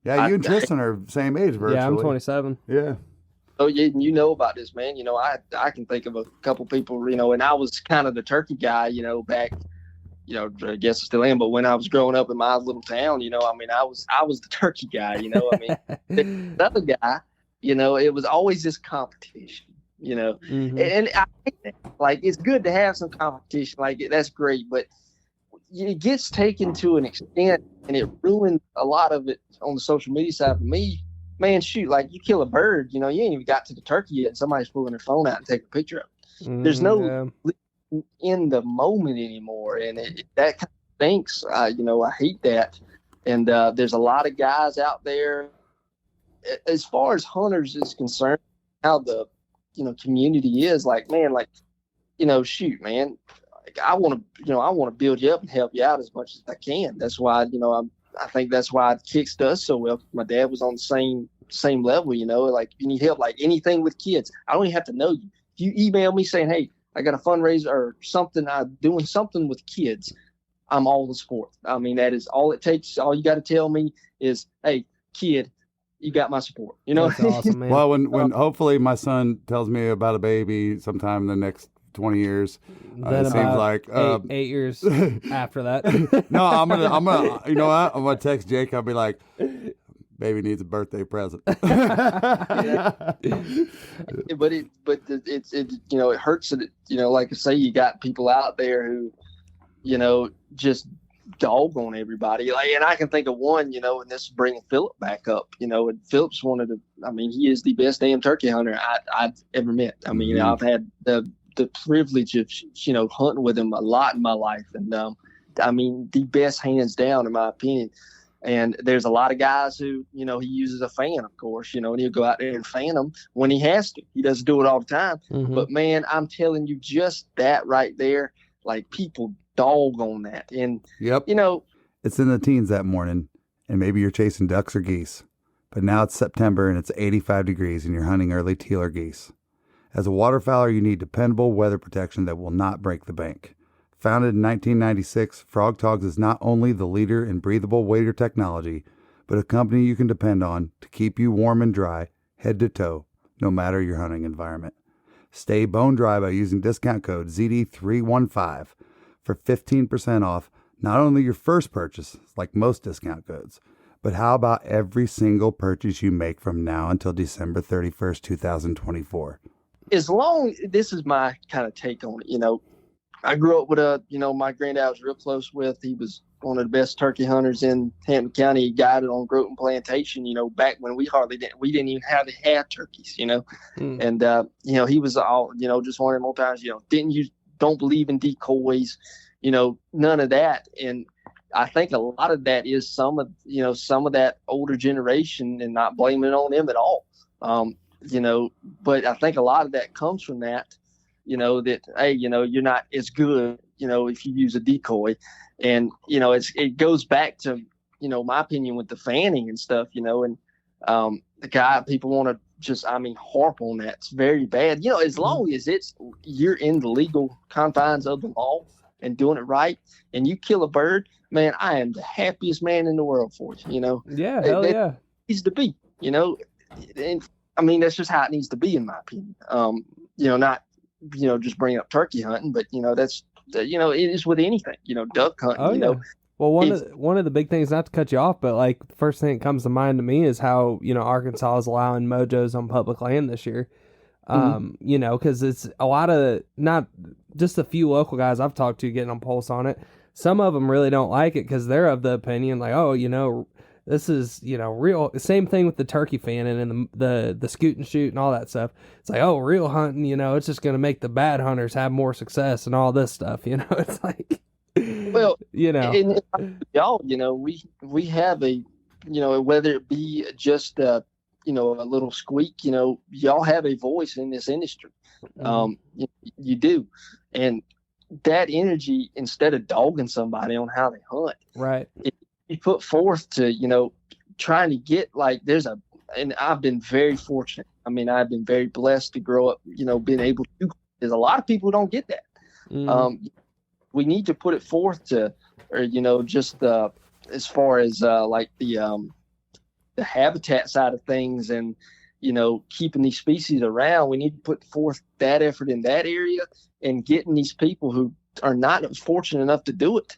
Yeah, you and Tristan are same age virtually. Yeah, I'm 27. Yeah. Oh, yeah, you know about this, man. I can think of a couple people, and I was kind of the turkey guy, back, I guess I still am, but when I was growing up in my little town, I was the turkey guy, the other guy, it was always this competition, and I think that, like, it's good to have some competition, like, that's great, but it gets taken to an extent and it ruined a lot of it on the social media side for me. Man, shoot, like you kill a bird, you ain't even got to the turkey yet. And somebody's pulling their phone out and taking a picture of it. There's no in the moment anymore. And that kind of stinks. I hate that. And there's a lot of guys out there, as far as hunters is concerned, how the, community is like, man, like, shoot, man, I want to build you up and help you out as much as I can. That's why, I think that's why Kicks does so well. My dad was on the same level, like you need help, like anything with kids. I don't even have to know you. If you email me saying, hey, I got a fundraiser or something, I'm doing something with kids, I'm all the support. I mean, that is all it takes. All you got to tell me is, hey, kid, you got my support. That's awesome, man. Well, when hopefully my son tells me about a baby sometime in the next 20 years, Then it seems like 8 years after that. no, I'm gonna, you know what? I'm gonna text Jake. I'll be like, baby needs a birthday present. But it hurts that, like I say, you got people out there who, just dog on everybody. Like, and I can think of one, and this is bringing Philip back up, and Philip's he is the best damn turkey hunter I've ever met. I mean, I've had the privilege of, hunting with him a lot in my life. And, the best hands down, in my opinion. And there's a lot of guys who, he uses a fan, of course, and he'll go out there and fan them when he has to. He doesn't do it all the time. Mm-hmm. But, man, I'm telling you, just that right there, like, people dog on that. And, Yep. It's in the teens that morning, and maybe you're chasing ducks or geese. But now it's September, and it's 85 degrees, and you're hunting early teal or geese. As a waterfowler, you need dependable weather protection that will not break the bank. Founded in 1996, Frog Togs is not only the leader in breathable wader technology, but a company you can depend on to keep you warm and dry, head to toe, no matter your hunting environment. Stay bone dry by using discount code ZD315 for 15% off not only your first purchase, like most discount codes, but how about every single purchase you make from now until December 31st, 2024? This is my kind of take on it, I grew up with my granddad I was real close with. He was one of the best turkey hunters in Hampton County. He guided on Groton Plantation, back when we didn't even have turkeys, and, he was all, just one of them old times, don't believe in decoys, none of that. And I think a lot of that is some of that older generation, and not blaming it on them at all. But I think a lot of that comes from that, that, hey, you're not as good, if you use a decoy. And, it goes back to, my opinion with the fanning and stuff, and the guy, people want to just, harp on that. It's very bad. As long as you're in the legal confines of the law and doing it right, and you kill a bird, man, I am the happiest man in the world for you, Yeah, hell yeah. It needs to be, and that's just how it needs to be, in my opinion. Not, just bring up turkey hunting, but, that's, it is with anything, duck hunting, Well, one of the big things, not to cut you off, but like the first thing that comes to mind to me is how, Arkansas is allowing mojos on public land this year. Because it's a lot of, not just a few local guys I've talked to getting on pulse on it. Some of them really don't like it because they're of the opinion like, oh, this is, real. Same thing with the turkey fanning and the scoot and shoot and all that stuff. It's like, oh, real hunting, it's just going to make the bad hunters have more success and all this stuff. It's like, well, and y'all, we have a, whether it be just, a little squeak, y'all have a voice in this industry. You do. And that energy, instead of dogging somebody on how they hunt, right, you put forth to, trying to get, like, and I've been very fortunate. I've been very blessed to grow up, being able to, there's a lot of people who don't get that. We need to put it forth to, or, just as far as like the habitat side of things and, keeping these species around, we need to put forth that effort in that area and getting these people who are not fortunate enough to do it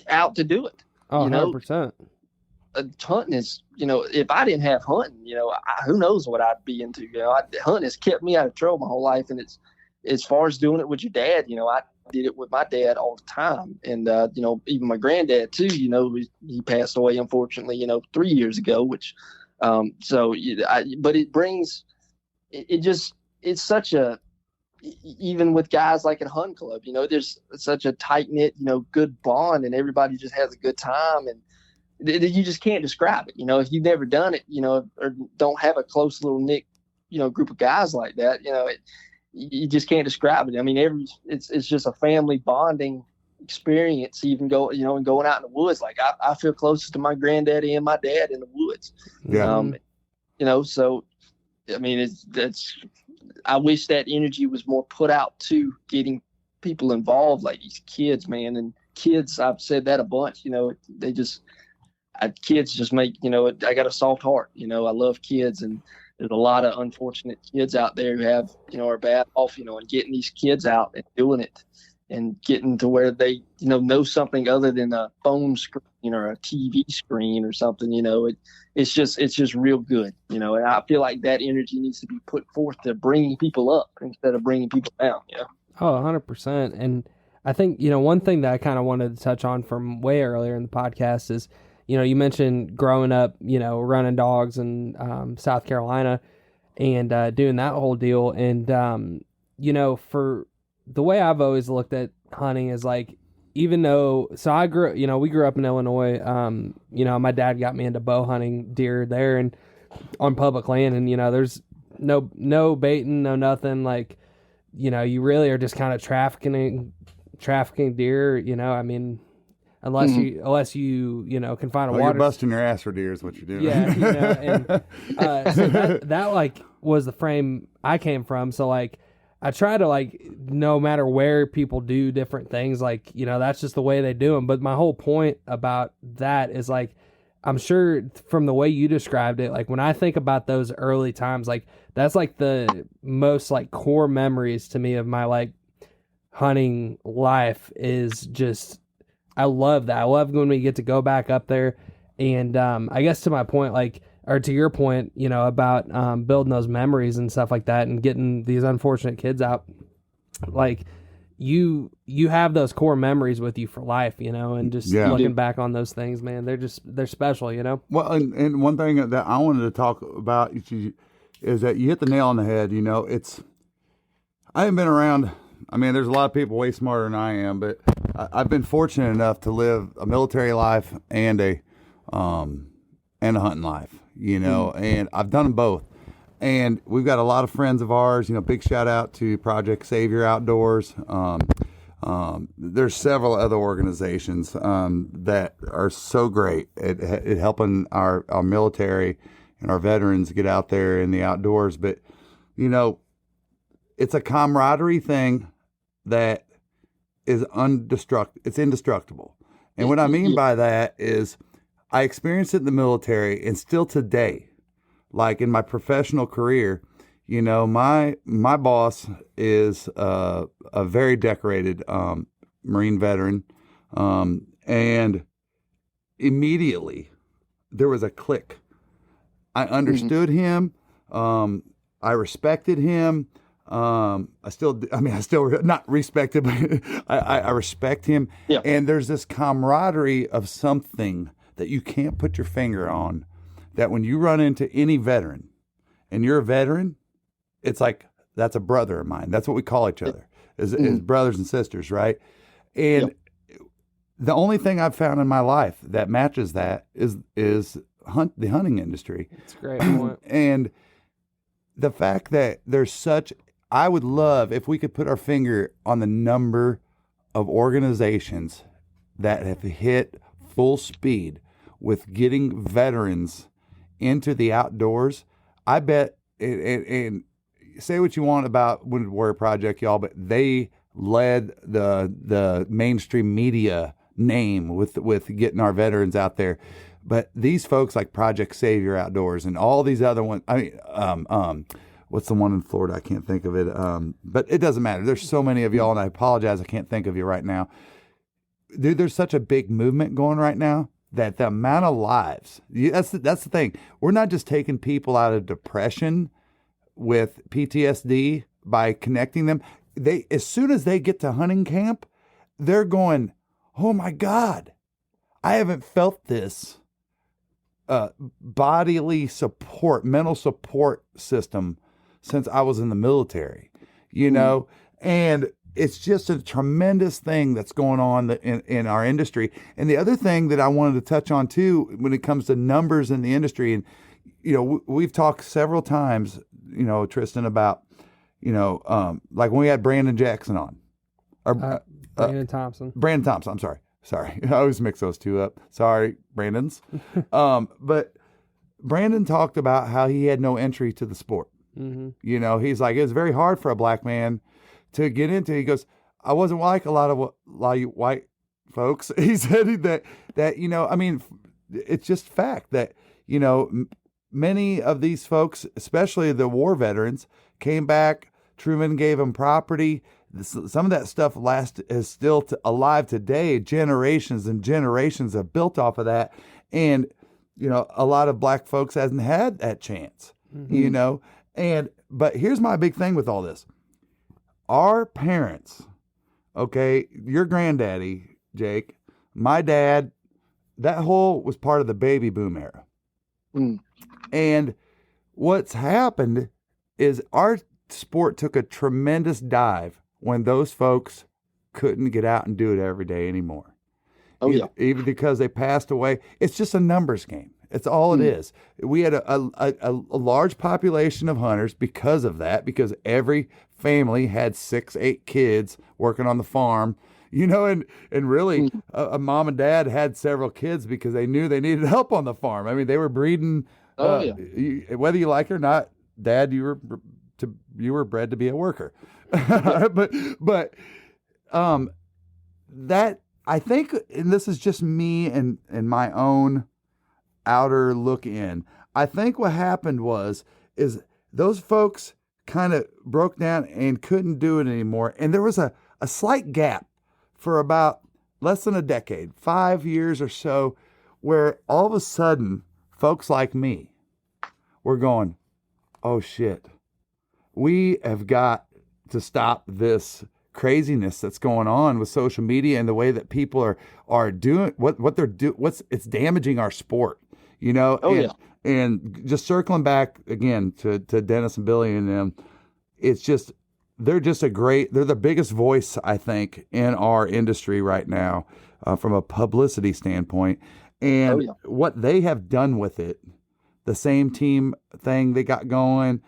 out to do it. Oh, 100%. Hunting is, if I didn't have hunting, who knows what I'd be into. Hunting has kept me out of trouble my whole life. And it's, as far as doing it with your dad, I did it with my dad all the time. And, even my granddad too, he passed away, unfortunately, 3 years ago, which, but it brings, it's such a, even with guys like at Hunt Club, there's such a tight knit, good bond, and everybody just has a good time, and you just can't describe it. If you've never done it, or don't have a close little knit, group of guys like that, you just can't describe it. It's just a family bonding experience even and going out in the woods. Like I feel closest to my granddaddy and my dad in the woods. Yeah. So I mean, I wish that energy was more put out to getting people involved, like these kids, man. And kids, I've said that a bunch, kids just make, I got a soft heart, I love kids, and there's a lot of unfortunate kids out there who have, are bad off, and getting these kids out and doing it and getting to where they, know something other than a phone screen or a TV screen or something, it's just real good, and I feel like that energy needs to be put forth to bringing people up instead of bringing people down. Oh, 100%. And I think, one thing that I kind of wanted to touch on from way earlier in the podcast is, you mentioned growing up, running dogs in South Carolina and doing that whole deal. And, for the way I've always looked at hunting is like, even though, so I grew, we grew up in Illinois. My dad got me into bow hunting deer there and on public land. And, there's no baiting, no nothing. Like, you really are just kind of trafficking deer, I mean, unless you can find a water. You're busting your ass for deer is what you're doing. Yeah, and so that like was the frame I came from. So like I try to like, no matter where people do different things, like, that's just the way they do them. But my whole point about that is like, I'm sure from the way you described it, like when I think about those early times, like that's like the most like core memories to me of my like hunting life is just, I love that. I love when we get to go back up there. And I guess to my point, like, or to your point, about building those memories and stuff like that and getting these unfortunate kids out, like you have those core memories with you for life, and just looking back on those things, man, they're special, Well, and one thing that I wanted to talk about is that you hit the nail on the head. I haven't been around. I mean, there's a lot of people way smarter than I am, but I've been fortunate enough to live a military life and a hunting life, and I've done them both. And we've got a lot of friends of ours, big shout out to Project Savior Outdoors. There's several other organizations that are so great at helping our military and our veterans get out there in the outdoors. But, it's a camaraderie thing that is it's indestructible. And what I mean by that is I experienced it in the military, and still today, like in my professional career, my boss is a very decorated Marine veteran, and immediately there was a click. I understood him. I respected him. I still not respected, but I respect him. Yeah. And there's this camaraderie of something that you can't put your finger on, that when you run into any veteran and you're a veteran, it's like, that's a brother of mine. That's what we call each other, is brothers and sisters, right? And the only thing I've found in my life that matches that is the hunting industry. It's a great point. And the fact that I would love if we could put our finger on the number of organizations that have hit full speed with getting veterans into the outdoors. I bet, and say what you want about Wounded Warrior Project, y'all, but they led the mainstream media name with getting our veterans out there. But these folks like Project Savior Outdoors and all these other ones, what's the one in Florida? I can't think of it. But it doesn't matter. There's so many of y'all, and I apologize, I can't think of you right now. Dude, there's such a big movement going right now that the amount of lives, that's the thing. We're not just taking people out of depression with PTSD by connecting them. As soon as they get to hunting camp, they're going, oh my God, I haven't felt this bodily support, mental support system since I was in the military, and it's just a tremendous thing that's going on in our industry. And the other thing that I wanted to touch on too, when it comes to numbers in the industry, and, we've talked several times, Tristan, about, like when we had Brandon Jackson on, Or, Brandon Thompson. Brandon Thompson. I'm sorry. I always mix those two up. Sorry, Brandon's. But Brandon talked about how he had no entry to the sport. You know, he's like, it was very hard for a black man to get into. He goes, I wasn't like a lot of you white folks. He said that you know, I mean, it's just fact that, you know, many of these folks, especially the war veterans, came back. Truman gave them property. Some of that stuff is still alive today. Generations and generations have built off of that. And, you know, a lot of black folks hasn't had that chance, you know. But here's my big thing with all this. Our parents, okay, your granddaddy, Jake, my dad, that whole was part of the baby boom era. And what's happened is our sport took a tremendous dive when those folks couldn't get out and do it every day anymore. Even because they passed away. It's just a numbers game. It's all it is. We had a large population of hunters because of that, because every family had 6-8 kids working on the farm, you know, and really a mom and dad had several kids because they knew they needed help on the farm. I mean, they were breeding, whether you like it or not, Dad, you were bred to be a worker. but that, I think, and this is just me and my own outer look in, I think what happened is those folks kind of broke down and couldn't do it anymore. And there was a slight gap for about less than a decade, 5 years or so, where all of a sudden folks like me were going, oh shit, we have got to stop this craziness that's going on with social media and the way that people are doing what they're doing. It's damaging our sport, you know. And just circling back again to Dennis and Billy and them, it's just they're the biggest voice, I think, in our industry right now, from a publicity standpoint. And what they have done with it, the same team thing they got going,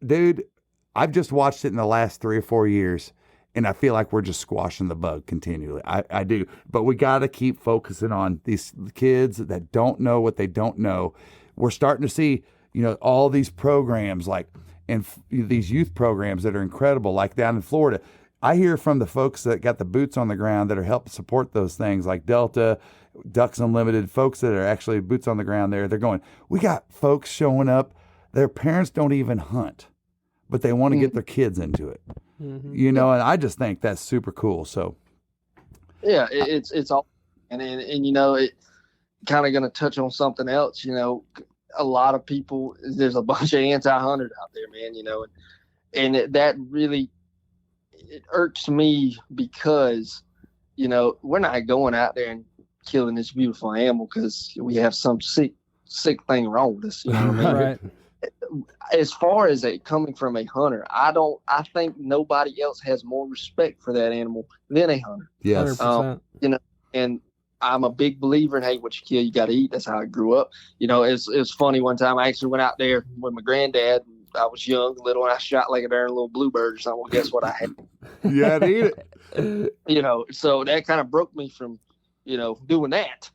dude, I've just watched it in the last 3 or 4 years, and I feel like we're just squashing the bug continually. I do. But we got to keep focusing on these kids that don't know what they don't know. We're starting to see, you know, all these programs and these youth programs that are incredible, like down in Florida. I hear from the folks that got the boots on the ground that are helping support those things, like Delta, Ducks Unlimited, folks that are actually boots on the ground there. They're going, we got folks showing up. Their parents don't even hunt, but they want to get their kids into it. You know, and I just think that's super cool. So, yeah, it's all, and you know, it kind of going to touch on something else. You know, a lot of people, there's a bunch of anti-hunters out there, man. You know, and that really it irks me because, you know, we're not going out there and killing this beautiful animal because we have some sick thing wrong with us. You know what I mean? Right. As far as it coming from a hunter, I think nobody else has more respect for that animal than a hunter. Yes. 100%. You know, and I'm a big believer in, hey, what you kill, you got to eat. That's how I grew up. You know, it's funny. One time I actually went out there with my granddad. I was young, little, and I shot like a darn little bluebird or something. Well, guess what I had? You had to eat it. You know, so that kind of broke me from, you know, doing that.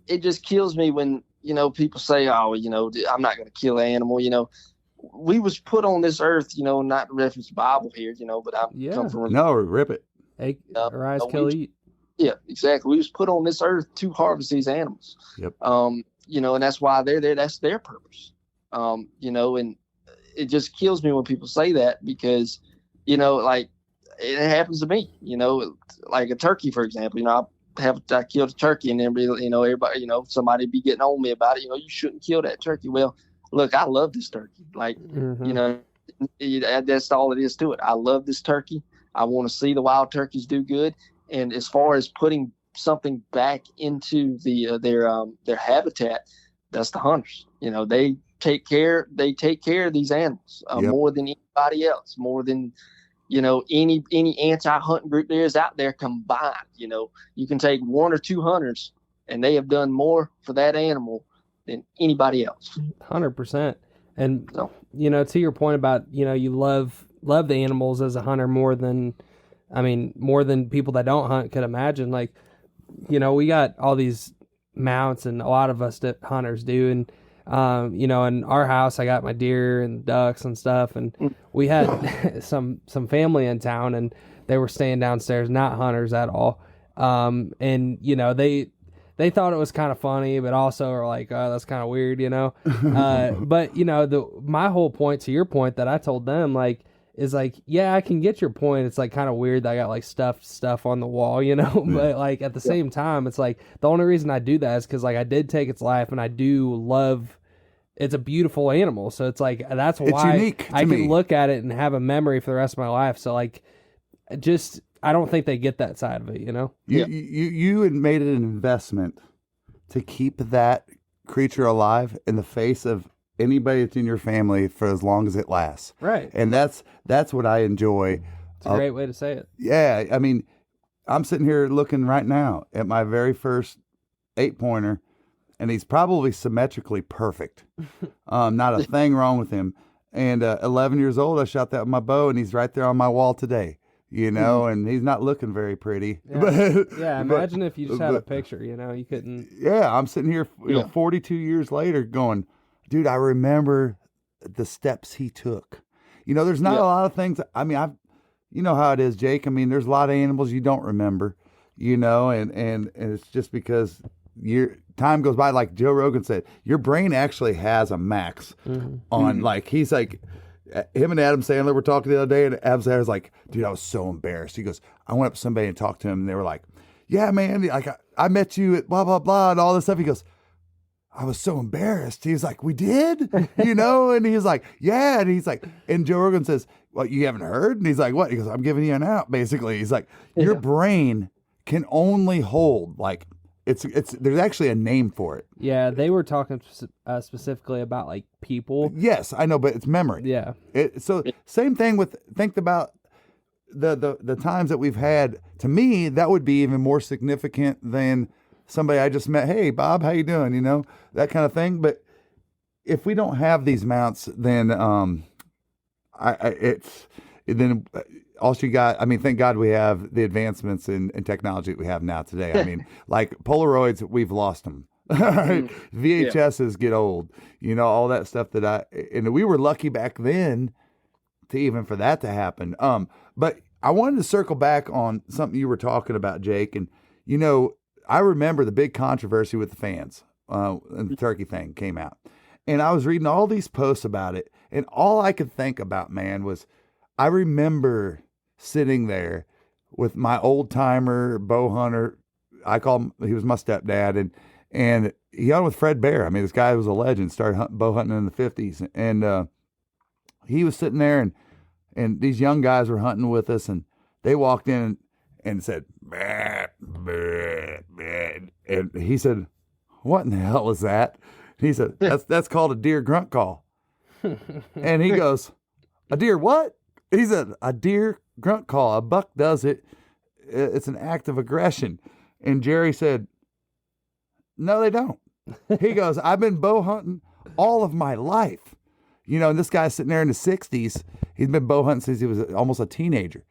It just kills me when, you know, people say, oh, you know, I'm not going to kill an animal. You know, we was put on this earth, you know, not to reference the Bible here, you know, but come from. No, rip it. Arise, kill, eat. Yeah, exactly. We was put on this earth to harvest these animals. Yep. You know, and that's why they're there. That's their purpose. You know, and it just kills me when people say that because, you know, like it happens to me, you know, like a turkey, for example. You know, I killed a turkey and then, you know, everybody, you know, somebody be getting on me about it. You know, you shouldn't kill that turkey. Well, look, I love this turkey. Like, you know, that's all it is to it. I love this turkey. I want to see the wild turkeys do good. And as far as putting something back into their habitat, that's the hunters. You know, they take care of these animals more than anybody else, more than, you know, any anti-hunting group there is out there combined. You know, you can take 1 or 2 hunters and they have done more for that animal than anybody else. 100%. And So to your point about you love the animals as a hunter more than people that don't hunt could imagine. Like we got all these mounts, and a lot of us hunters do, and in our house I got my deer and ducks and stuff, and we had some family in town, and they were staying downstairs, not hunters at all. And they thought it was kind of funny, but also are like, oh, that's kind of weird, but my whole point, to your point, that I told them, like, is like, yeah, I can get your point. It's like kind of weird that I got like stuff on the wall, but like at the same time, it's like the only reason I do that is because like I did take its life, and I do love. It's a beautiful animal, so it's like that's why I can look at it and have a memory for the rest of my life. So like, just I don't think they get that side of it, You had made an investment to keep that creature alive in the face of anybody that's in your family for as long as it lasts. Right. And that's what I enjoy. It's a great way to say it. Yeah. I mean, I'm sitting here looking right now at my very first 8-pointer, and he's probably symmetrically perfect. Not a thing wrong with him. And 11 years old, I shot that with my bow, and he's right there on my wall today. And he's not looking very pretty. Yeah, imagine if you just had a picture, you couldn't. Yeah, I'm sitting here 42 years later going, dude, I remember the steps he took. There's not a lot of things. I mean, you know how it is, Jake. I mean, there's a lot of animals you don't remember, and it's just because your time goes by. Like Joe Rogan said, your brain actually has a max on, like, he's like, him and Adam Sandler were talking the other day, and Adam Sandler's like, dude, I was so embarrassed. He goes, I went up to somebody and talked to him, and they were like, yeah, man, like I met you at blah, blah, blah, and all this stuff. He goes, I was so embarrassed. He's like, we did, and he's like, yeah. And he's like, and Joe Rogan says, well, you haven't heard? And he's like, what? He goes, I'm giving you an out, basically. He's like, your brain can only hold, like, it's there's actually a name for it. Yeah, they were talking specifically about like people. Yes, I know, but it's memory. Yeah. So same thing with, think about the times that we've had. To me, that would be even more significant than somebody I just met. Hey, Bob, how you doing? That kind of thing. But if we don't have these mounts, then then all she got. I mean, thank God we have the advancements in technology that we have now today. I mean, like Polaroids, we've lost them. VHSs get old. All that stuff and we were lucky back then to even for that to happen. But I wanted to circle back on something you were talking about, Jake, and I remember the big controversy with the fans and the turkey thing came out. And I was reading all these posts about it. And all I could think about, man, was I remember sitting there with my old timer bow hunter. I call him, he was my stepdad. And he hunted with Fred Bear. I mean, this guy was a legend, started bow hunting in the 50s. And he was sitting there, and these young guys were hunting with us. And they walked in and said, bah, bah, bah. And he said, what in the hell is that? And he said, that's called a deer grunt call. And he goes, a deer what? He said, a deer grunt call. A buck does it. It's an act of aggression. And Jerry said, no, they don't. He goes, I've been bow hunting all of my life. And this guy's sitting there in the 60s. He's been bow hunting since he was almost a teenager.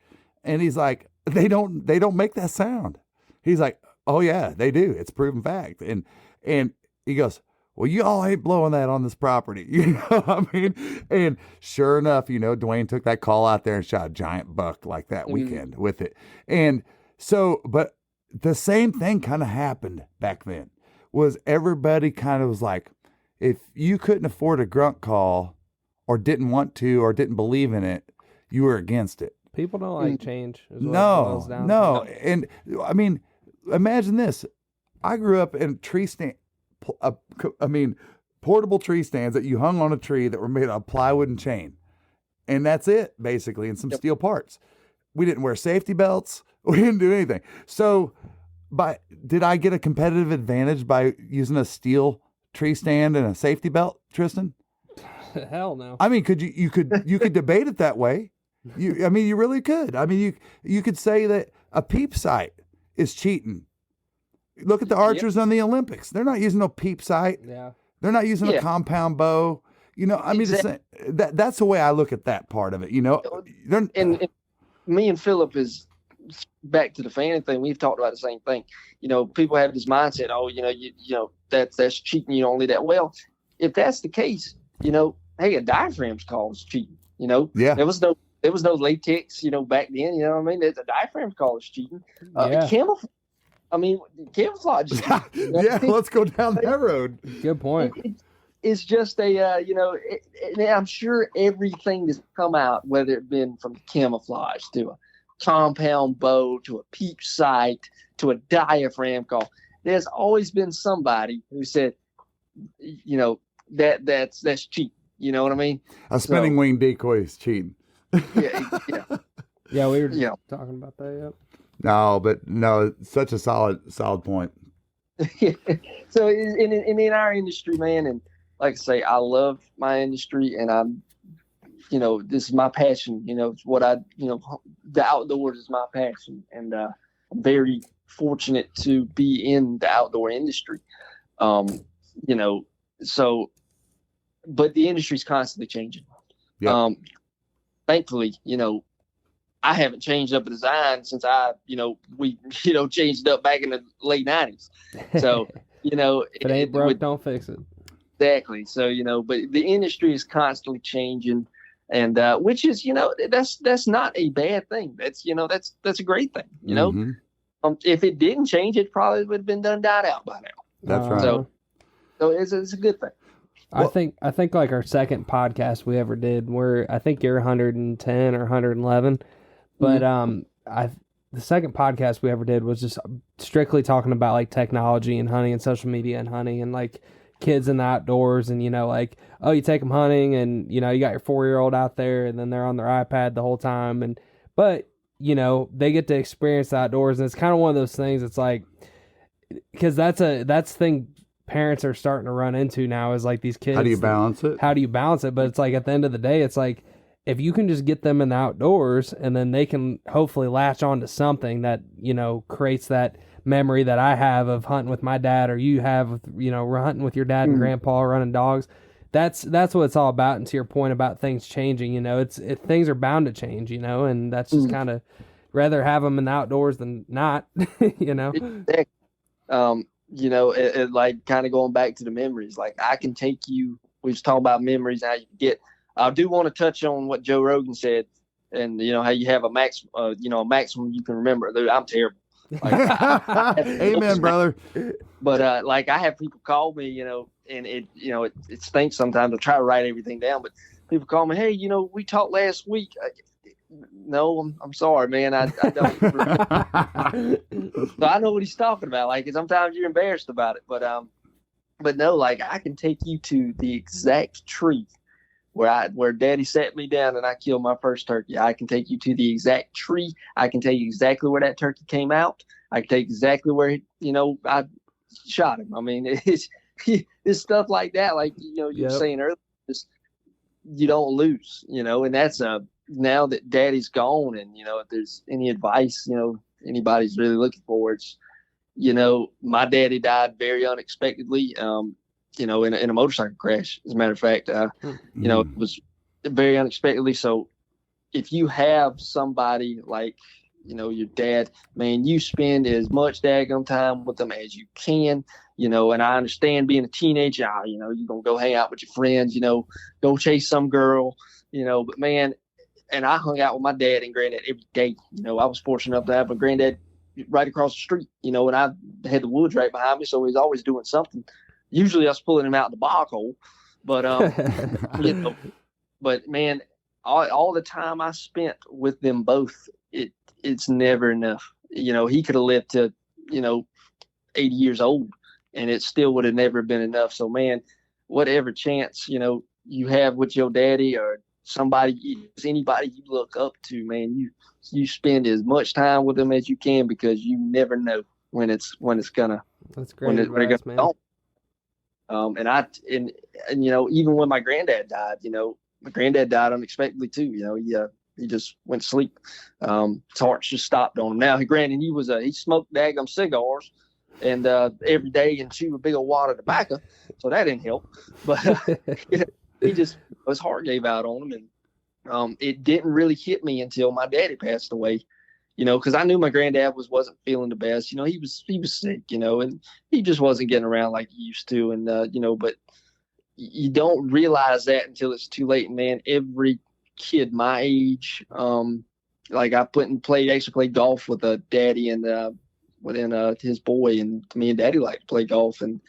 And he's like, they don't make that sound. He's like, oh yeah, they do. It's proven fact. And he goes, well, you all ain't blowing that on this property. I mean? And sure enough, Dwayne took that call out there and shot a giant buck like that weekend with it. And so, but the same thing kind of happened back then, was everybody kind of was like, if you couldn't afford a grunt call or didn't want to or didn't believe in it, you were against it. People don't like change. No. And I mean, imagine this. I grew up in tree stand. Portable tree stands that you hung on a tree that were made of plywood and chain. And that's it, basically, and some steel parts. We didn't wear safety belts. We didn't do anything. So, did I get a competitive advantage by using a steel tree stand and a safety belt, Tristan? Hell no. I mean, you could debate it that way. You really could. I mean, you could say that a peep sight is cheating. Look at the archers on the Olympics. They're not using no peep sight. Yeah. They're not using a compound bow. You know, I mean, Exactly. that's the way I look at that part of it. You know, And me and Philip is back to the fanning thing. We've talked about the same thing. You know, people have this mindset, oh, you know, that's cheating. You don't leave that. Well, if that's the case, you know, hey, a diaphragm's called cheating. You know, Yeah. there was no latex, you know, back then. You know what I mean? The diaphragm's called cheating. Yeah. Camouflage. Yeah, let's go down that road. Good point. It's just a, you know, I'm sure everything that's come out, whether it been from camouflage to a compound bow to a peep sight to a diaphragm call, there's always been somebody who said, you know, that's cheating. You know what I mean? A spinning wing decoy is cheating. Yeah. Yeah, we were talking about that. No, such a solid point. So in our industry, man, and like I say, I love my industry, and I'm, you know, this is my passion. You know, it's what the outdoors is my passion, and I'm very fortunate to be in the outdoor industry. You know, so, but the industry's constantly changing. Yeah. Thankfully, you know, I haven't changed up a design since we changed up back in the late 90s. So, you know, If it ain't broke, don't fix it. Exactly. So, you know, but the industry is constantly changing, and which is, you know, that's not a bad thing. That's, you know, that's a great thing. You know, if it didn't change, it probably would have been died out by now. That's right. So it's a good thing. I think like our second podcast we ever did, where I think you're 110 or 111, but the second podcast we ever did was just strictly talking about like technology and hunting and social media and hunting and like kids in the outdoors, and you know, like, oh, you take them hunting and you know you got your 4-year-old out there and then they're on their iPad the whole time, but you know they get to experience the outdoors, and it's kind of one of those things. It's like, because that's the thing parents are starting to run into now, is like these kids. How do you balance it? But it's like at the end of the day, it's like if you can just get them in the outdoors, and then they can hopefully latch on to something that, you know, creates that memory that I have of hunting with my dad, or you have, you know, hunting with your dad and grandpa running dogs. That's what it's all about. And to your point about things changing, you know, things are bound to change, you know, and that's just kind of rather have them in the outdoors than not, you know. You know, it like kind of going back to the memories. Like I can take you. We was talking about memories. How you get. I do want to touch on what Joe Rogan said, and you know how you have a maximum you can remember. Dude, I'm terrible. Like, amen, brother. But like I have people call me, you know, and it stinks sometimes. I try to write everything down, but people call me, hey, you know, we talked last week. No, I'm sorry, man. I don't. So I know what he's talking about. Like sometimes you're embarrassed about it, but no, like I can take you to the exact tree where Daddy sat me down and I killed my first turkey. I can take you to the exact tree. I can tell you exactly where that turkey came out. I can tell you exactly where I shot him. I mean, it's stuff like that. Like you were saying earlier, just you don't lose. You know, and that's now that Daddy's gone, and you know, if there's any advice, you know, anybody's really looking for, it's, you know, my daddy died very unexpectedly, you know, in a motorcycle crash. As a matter of fact, you know, it was very unexpectedly. So if you have somebody like, you know, your dad, man, you spend as much daggum time with them as you can, you know, and I understand being a teenager, you know, you're going to go hang out with your friends, you know, go chase some girl, you know, but man, and I hung out with my dad and granddad every day. You know, I was fortunate enough to have a granddad right across the street, you know, and I had the woods right behind me. So he's always doing something. Usually I was pulling him out in the bog hole, but, you know, but man, all the time I spent with them both, it's never enough. You know, he could have lived to, you know, 80 years old and it still would have never been enough. So man, whatever chance, you know, you have with your daddy or anybody you look up to, man, you spend as much time with them as you can, because you never know when it's gonna. That's great advice, man. And you know, even when my granddad died, you know, my granddad died unexpectedly too. You know, he just went to sleep. His heart just stopped on him. Now, granted, he smoked daggum cigars and every day and chewed a big old wad of tobacco, so that didn't help. But his heart gave out on him. And it didn't really hit me until my daddy passed away, because I knew my granddad wasn't feeling the best. He was sick, and he just wasn't getting around like he used to. And, but you don't realize that until it's too late. And man, every kid my age, like I actually played golf with a daddy and within his boy, and me and daddy like to play golf. And,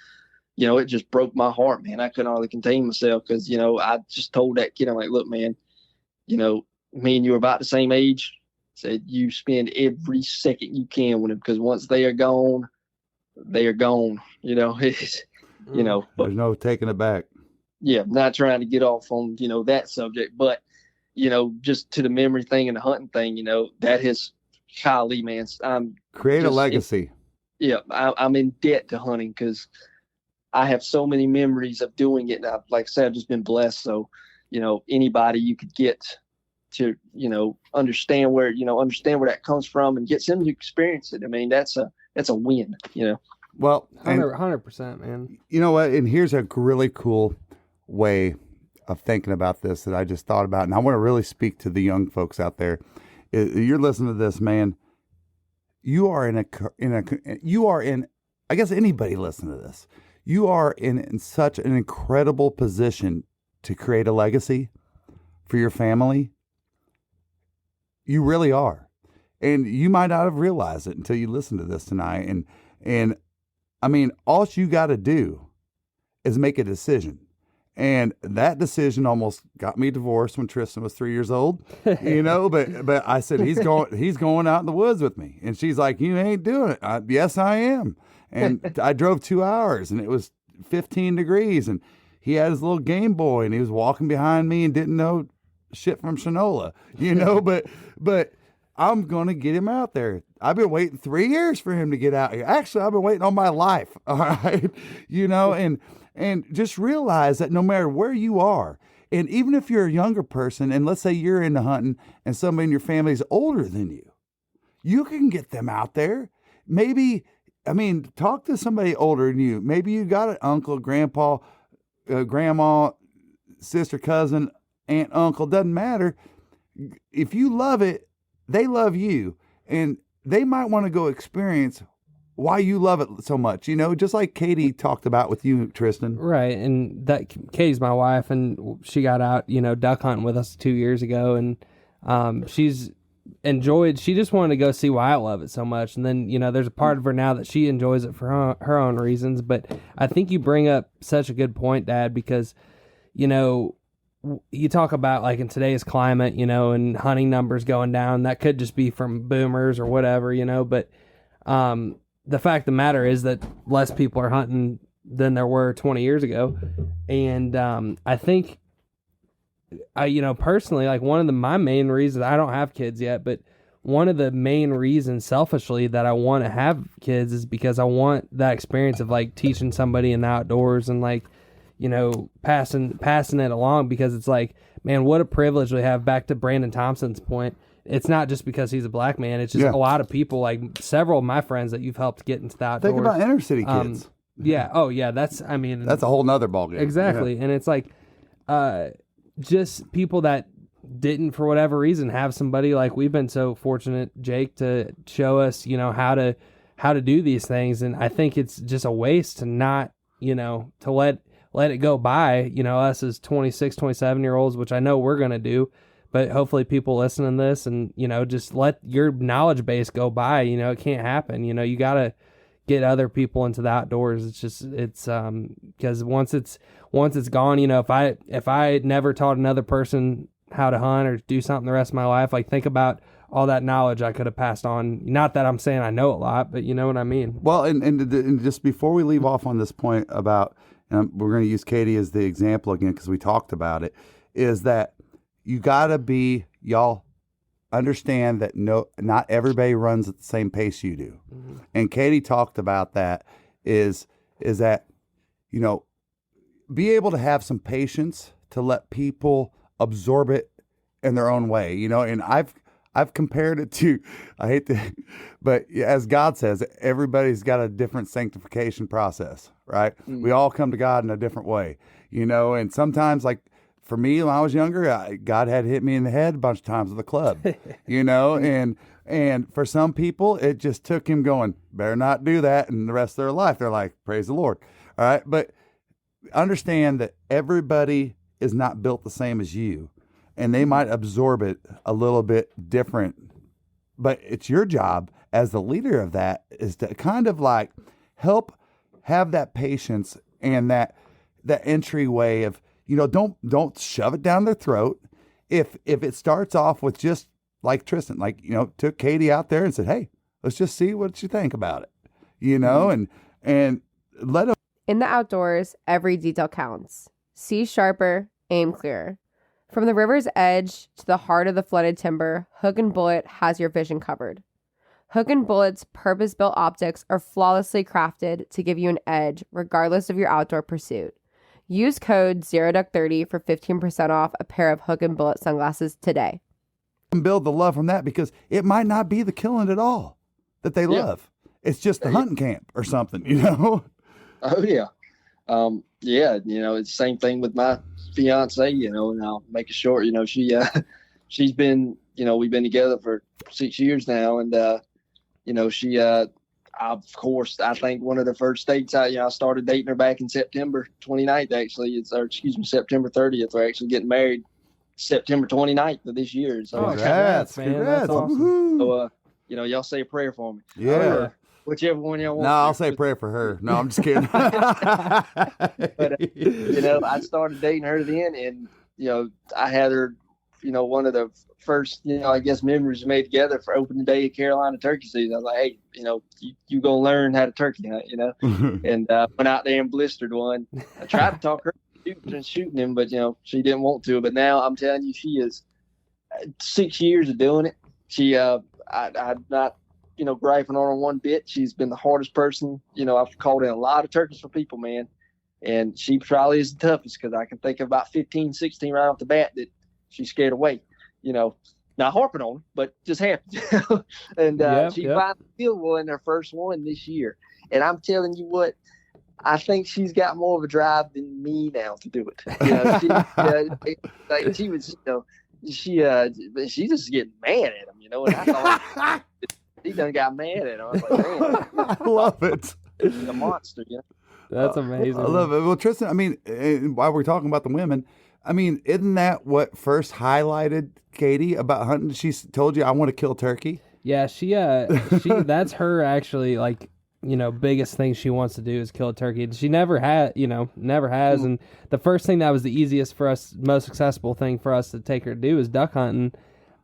it just broke my heart, man. I couldn't hardly contain myself because, I just told that kid, I'm like, look, man, me and you are about the same age. Said you spend every second you can with them because once they are gone, they are gone. It's, but, there's no taking it back. Yeah, not trying to get off on that subject, but just to the memory thing and the hunting thing, that has golly, man. Create a legacy. I'm in debt to hunting because I have so many memories of doing it. And like I said, I've just been blessed. So, anybody you could get to, understand where that comes from and get them to experience it. I mean, that's a win, Well, 100%, man. You know what? And here's a really cool way of thinking about this that I just thought about. And I want to really speak to the young folks out there. You're listening to this, man. You are I guess anybody listening to this, you are in such an incredible position to create a legacy for your family. You really are. And you might not have realized it until you listen to this tonight. And I mean, all you got to do is make a decision. And that decision almost got me divorced when Tristan was 3 years old, but I said, he's going out in the woods with me. And she's like, you ain't doing it. Yes, I am. And I drove 2 hours and it was 15 degrees and he had his little Game Boy and he was walking behind me and didn't know shit from Shinola, but I'm going to get him out there. I've been waiting 3 years for him to get out here. Actually, I've been waiting all my life. All right. And just realize that no matter where you are, and even if you're a younger person, and let's say you're into hunting and somebody in your family is older than you can get them out there. Maybe, talk to somebody older than you. Maybe you got an uncle, grandpa, grandma, sister, cousin, aunt, uncle, doesn't matter. If you love it, they love you. And they might want to go experience why you love it so much, just like Kade talked about with you, Tristan. Right. And that Kade's my wife, and she got out, duck hunting with us 2 years ago. And she's enjoyed, she just wanted to go see why I love it so much. And then, there's a part of her now that she enjoys it for her own reasons. But I think you bring up such a good point, Dad, because, you talk about like in today's climate, and hunting numbers going down, that could just be from boomers or whatever, but the fact of the matter is that less people are hunting than there were 20 years ago. And I think, personally, like one of my main reasons, I don't have kids yet, but one of the main reasons selfishly that I want to have kids is because I want that experience of like teaching somebody in the outdoors and like, passing it along, because it's like, man, what a privilege we have. Back to Brandon Thompson's point, it's not just because he's a black man. It's just a lot of people, like several of my friends that you've helped get into the outdoors. Think about inner city kids. Yeah. Oh, yeah. That's a whole nother ballgame. Exactly. Yeah. And it's like, just people that didn't, for whatever reason, have somebody like we've been so fortunate, Jake, to show us, how to do these things. And I think it's just a waste to not, to let it go by, us as 26, 27-year-olds, which I know we're going to do. But hopefully people listening to this and, just let your knowledge base go by. It can't happen. You got to get other people into the outdoors. It's because once it's gone, if I never taught another person how to hunt or do something the rest of my life, like think about all that knowledge I could have passed on. Not that I'm saying I know a lot, but you know what I mean? Well, and just before we leave off on this point about, and we're going to use Kade as the example again, because we talked about it, is that you got to y'all understand that not everybody runs at the same pace you do. Mm-hmm. And Kade talked about that is that, be able to have some patience to let people absorb it in their own way, and I've compared it to, I hate to, but as God says, everybody's got a different sanctification process, right? Mm-hmm. We all come to God in a different way, and sometimes like for me, when I was younger, God had hit me in the head a bunch of times with a club, you know, and for some people, it just took him going, better not do that. And the rest of their life, they're like, praise the Lord. All right. But understand that everybody is not built the same as you, and they might absorb it a little bit different. But it's your job as the leader of that is to kind of like help have that patience and that entryway of, you know, don't shove it down their throat. If it starts off with just like Tristan, like, you know, took Kade out there and said, hey, let's just see what you think about it, you know, and let them. In the outdoors, every detail counts. See sharper, aim clearer. From the river's edge to the heart of the flooded timber, Hook and Bullet has your vision covered. Hook and Bullet's purpose-built optics are flawlessly crafted to give you an edge regardless of your outdoor pursuit. Use code ZeroDuck30 for 15% off a pair of Hook and Bullet sunglasses today. Build the love from that, because it might not be the killing at all that they love. It's just the hunting camp or something, you know? Oh yeah. Yeah, you know, it's the same thing with my fiance, you know, and I'll make it short, you know, she's been, you know, we've been together for 6 years now, and you know, she of course, I think one of the first dates I started dating her back in September 29th, actually. September 30th. We're actually getting married September 29th of this year. So, Congrats, man. Congrats. That's awesome. So, you know, y'all say a prayer for me. Yeah. Or whichever one y'all want. No, I'll say a prayer for her. No, I'm just kidding. But, you know, I started dating her then, and, you know, I had her, you know, one of the first, you know, I guess memories we made together for opening day of Carolina turkey season. I was like, hey, you know, you gonna learn how to turkey hunt, you know, and went out there and blistered one. I tried to talk her into shooting him, but, you know, she didn't want to. But now I'm telling you, she is 6 years of doing it. She, I'm not, you know, griping on her one bit. She's been the hardest person. You know, I've called in a lot of turkeys for people, man. And she probably is the toughest, because I can think of about 15, 16 right off the bat that she's scared away, you know, not harping on her, but just happy. And she finally killed one in her first one this year. And I'm telling you what, I think she's got more of a drive than me now to do it. You know, like she was, you know, she just getting mad at him, you know, and I thought he done got mad at him. I was like, man, I love it. He's a monster, you know. That's amazing. I love it. Well, Tristan, I mean, while we're talking about the women, I mean, isn't that what first highlighted Kade about hunting? She told you, I want to kill turkey. Yeah, she that's her actually, like, you know, biggest thing she wants to do is kill a turkey. She never has. And the first thing that was the easiest for us, most accessible thing for us to take her to do is duck hunting.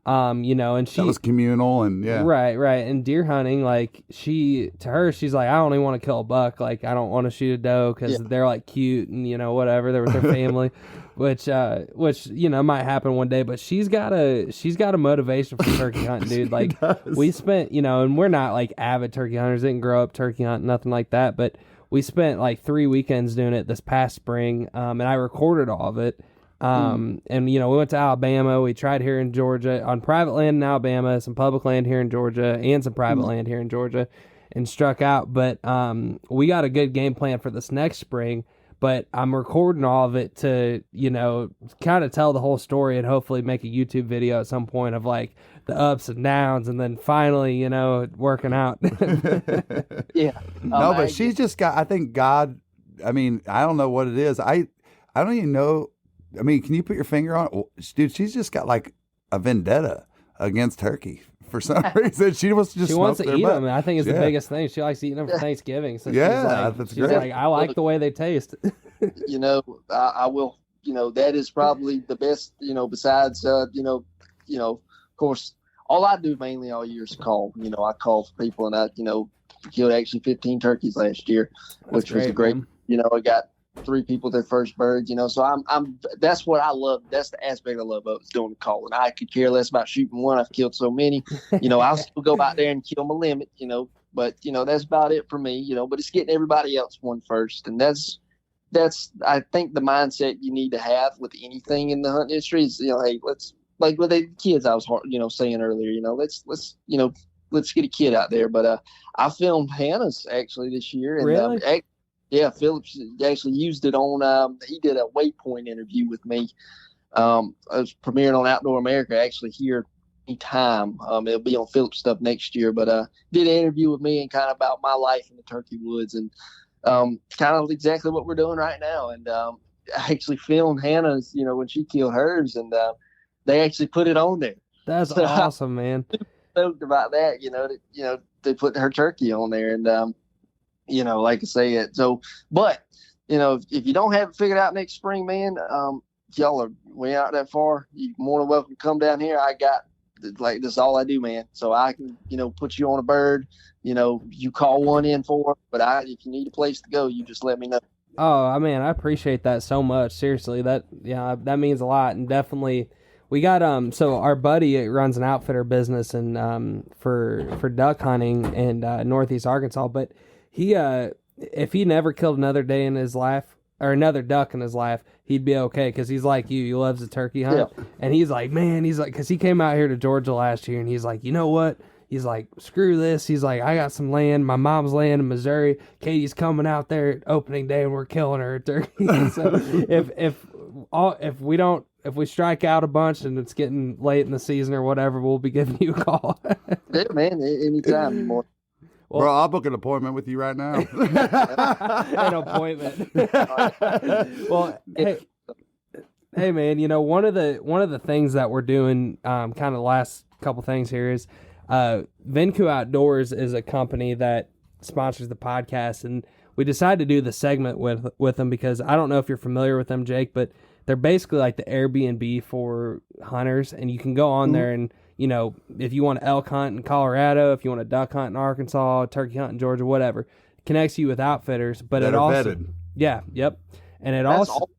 You know, and she that was communal, and right. And deer hunting, like, she's like, I only want to kill a buck. Like, I don't want to shoot a doe because they're like cute and, you know, whatever. They're with their family, which you know might happen one day. But she's got a motivation for turkey hunting, dude. Like, we spent, you know, and we're not like avid turkey hunters. Didn't grow up turkey hunting, nothing like that. But we spent like 3 weekends doing it this past spring, and I recorded all of it. And, you know, we went to Alabama. We tried here in Georgia on private land in Alabama, some public land here in Georgia, and some private land here in Georgia, and struck out. But we got a good game plan for this next spring. But I'm recording all of it to, you know, kind of tell the whole story and hopefully make a YouTube video at some point of like the ups and downs, and then finally, you know, working out. No, but she's just got, I think God, I mean, I don't know what it is. I don't even know. I mean, can you put your finger on it? Dude, she's just got like a vendetta against turkey for some reason. She wants to just eat them. I think it's the biggest thing. She likes eating them for Thanksgiving. So that's she's great. like, I like the way they taste. You know, I will, you know, that is probably the best, you know, besides, you know, of course, all I do mainly all year is call. You know, I call for people, and I, you know, killed actually 15 turkeys last year, which was a great, you know, I got 3 people their first birds, you know, so I'm that's what I love. That's the aspect I love about doing the calling. I could care less about shooting one. I've killed so many, you know. I'll still go out there and kill my limit, you know, but, you know, that's about it for me, you know. But it's getting everybody else one first, and that's I think the mindset you need to have with anything in the hunt industry is, you know, hey, let's, like with the kids I was, you know, saying earlier, you know, let's you know, let's get a kid out there. But I filmed Hannah's actually this year, and really? Yeah, Phillips actually used it on. He did a Waypoint interview with me. It was premiering on Outdoor America actually here anytime. It'll be on Phillips stuff next year, but did an interview with me and kind of about my life in the turkey woods and kind of exactly what we're doing right now. And I actually filmed Hannah's, when she killed hers, and they actually put it on there. That's So awesome, man. I'm stoked about that. They put her turkey on there, and like I say it. So, but if you don't have it figured out next spring, man, y'all are way out that far. You're more than welcome to come down here. I got this is all I do, man. So I can, put you on a bird. You call one in for it, but if you need a place to go, you just let me know. Oh, I mean, I appreciate that so much. Seriously, that means a lot, and definitely. We got so our buddy runs an outfitter business and for duck hunting in Northeast Arkansas, but he if he never killed another day in his life or another duck in his life, he'd be okay because he's like you. He loves the turkey hunt, Yeah. And he's like, man, because he came out here to Georgia last year, and he's like, you know what? He's like, screw this. He's like, I got some land. My mom's land in Missouri. Katie's coming out there at opening day, and we're killing her turkey. So if we strike out a bunch and it's getting late in the season or whatever, we'll be giving you a call. Yeah, man, anytime. Well, bro, I'll book an appointment with you right now. An appointment. Well, hey, man. One of the things that we're doing, kind of the last couple things here is, Venku Outdoors is a company that sponsors the podcast, and we decided to do the segment with them because I don't know if you're familiar with them, Jake, but they're basically like the Airbnb for hunters, and you can go on there and, if you want to elk hunt in Colorado, if you want to duck hunt in Arkansas, turkey hunt in Georgia, whatever, it connects you with outfitters. But that it are also, vetted. yeah, yep, and it That's also,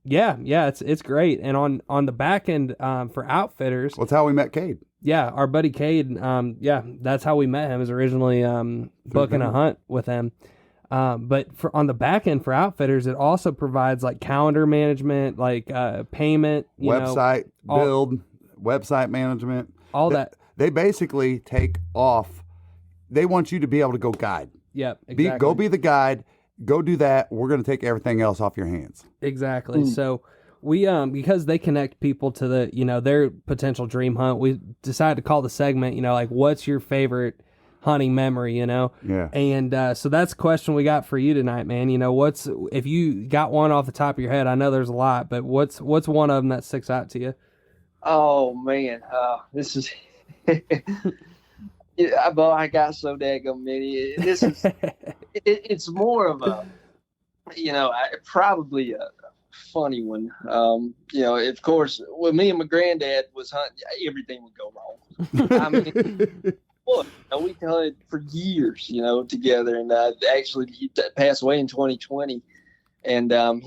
yeah, it's great. And on the back end for outfitters, Well, that's how we met Kade. yeah, our buddy Kade, that's how we met him. Is originally booking a hunt with him. But on the back end for outfitters, it also provides like calendar management, like payment, Website build, website management. all that. They basically take off. They want you to be able to go guide. Yep, exactly. Go be the guide. Go do that. We're going to take everything else off your hands. Exactly. So we because they connect people to the their potential dream hunt, we decided to call the segment like what's your favorite hunting memory, Yeah. And so that's the question we got for you tonight, man. What's, if you got one off the top of your head, I know there's a lot, but what's one of them that sticks out to you? Oh man, this is. Yeah, but I got so daggum many. This is. It's more of a, probably a funny one. Of course, when me and my granddad was hunting, everything would go wrong. I mean. Look, we hunted for years, together, and actually he passed away in 2020, and that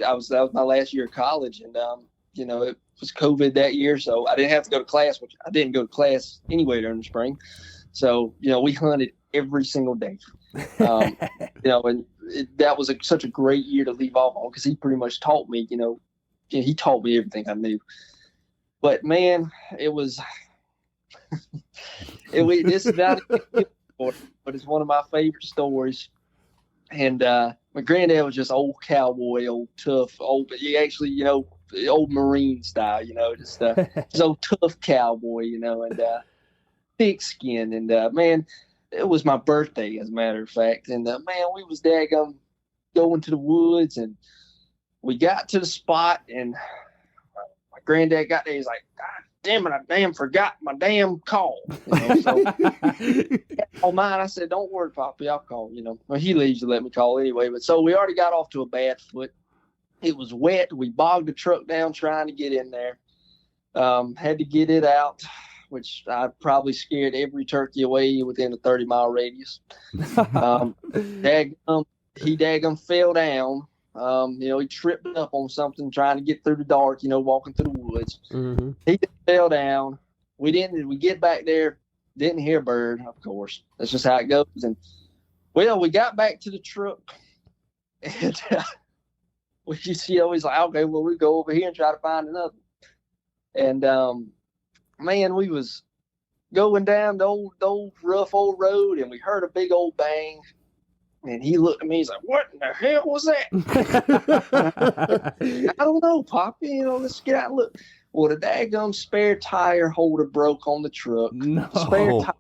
was my last year of college, and it was COVID that year, so I didn't have to go to class, which I didn't go to class anyway during the spring, so we hunted every single day, and that was such a great year to leave off on because he pretty much taught me, he taught me everything I knew. But man, it was. This is not a story, but it's one of my favorite stories. And my granddad was just old cowboy, old tough, but he actually, old Marine style, just old tough cowboy, and thick skin. And man, it was my birthday, as a matter of fact. And man, we was daggum going to the woods, and we got to the spot, and granddad got there. He's like, God damn it, I forgot my damn call. So on mine, I said, don't worry, Poppy, I'll call. Well, he leaves to let me call anyway. But so we already got off to a bad foot. It was wet. We bogged the truck down trying to get in there. Had to get it out, which I probably scared every turkey away within a 30-mile radius. He daggum fell down. He tripped up on something trying to get through the dark, walking through the woods. Mm-hmm. He just fell down. We get back there, didn't hear a bird, of course. That's just how it goes. And we got back to the truck, and she always like, okay, well, we go over here and try to find another. And man, we was going down the old rough old road, and we heard a big old bang. And he looked at me. He's like, "What in the hell was that?" I don't know, Poppy. You know, let's get out and look. Well, the daggum spare tire holder broke on the truck. No. Spare tire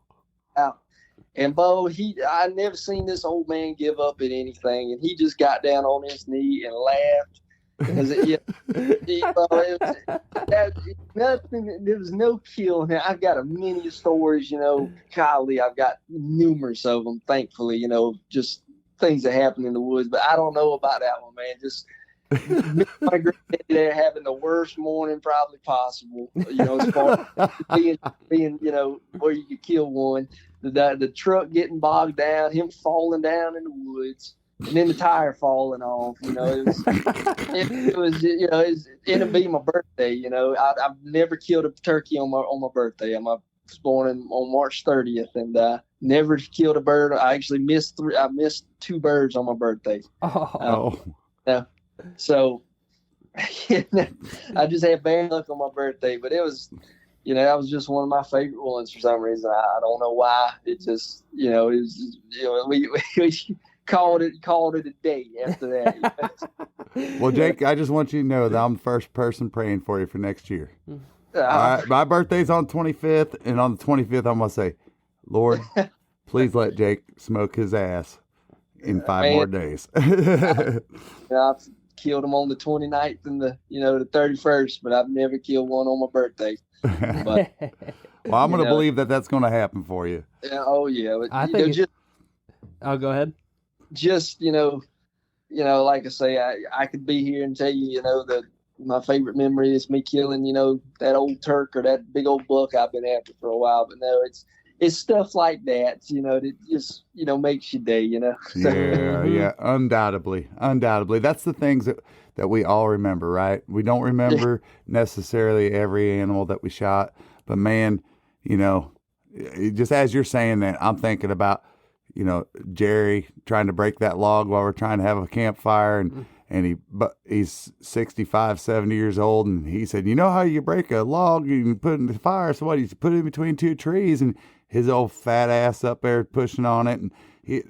out. And Bo, I never seen this old man give up at anything, and he just got down on his knee and laughed. Nothing. There was no kill. Now I've got a many stories. Golly, I've got numerous of them. Thankfully, just things that happen in the woods. But I don't know about that one, man. Just my granddaddy there having the worst morning probably possible. As far as being where you could kill one. The truck getting bogged down, him falling down in the woods, and then the tire falling off. It was it'll be my birthday. I've never killed a turkey on my birthday. I was born on March 30th, and never killed a bird. I actually missed 2 birds on my birthday. So I just had bad luck on my birthday, but it was. That was just one of my favorite ones for some reason. I don't know why. It just, we called it a day after that. Well, Jake, I just want you to know that I'm the first person praying for you for next year. All right, my birthday's on the 25th, and on the 25th, I'm going to say, Lord, please let Jake smoke his ass in 5 more days. I've killed him on the 29th and the 31st, but I've never killed one on my birthday. But, well, I'm going to believe that that's going to happen for you. Oh yeah, but, I think. I'll go ahead. Just like I say, I could be here and tell you, that my favorite memory is me killing, that old turk or that big old buck I've been after for a while. But no, it's stuff like that, that just makes your day, So, yeah, undoubtedly. That's the things that we all remember, right? We don't remember necessarily every animal that we shot, but man, just as you're saying that, I'm thinking about, Jerry trying to break that log while we're trying to have a campfire, and he's 65, 70 years old, and he said, how you break a log, you can put it in the fire. So what? You put it in between 2 trees, and his old fat ass up there pushing on it, and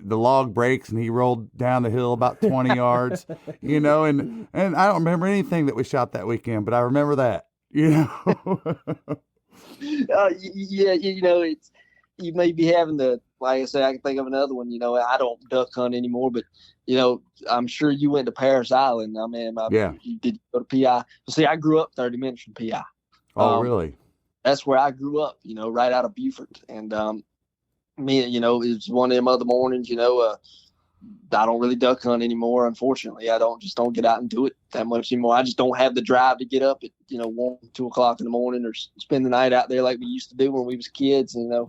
the log breaks, and he rolled down the hill about 20 yards, and I don't remember anything that we shot that weekend, but I remember that, it's, you may be having like I say, I can think of another one, I don't duck hunt anymore, but, I'm sure you went to Paris Island. I mean, you did go to PI. Well, see, I grew up 30 minutes from PI. Oh, really? That's where I grew up, right out of Beaufort. And, me, it was one of them other mornings, I don't really duck hunt anymore. Unfortunately, I don't get out and do it that much anymore. I just don't have the drive to get up at, 1, 2 o'clock in the morning or spend the night out there like we used to do when we was kids, but,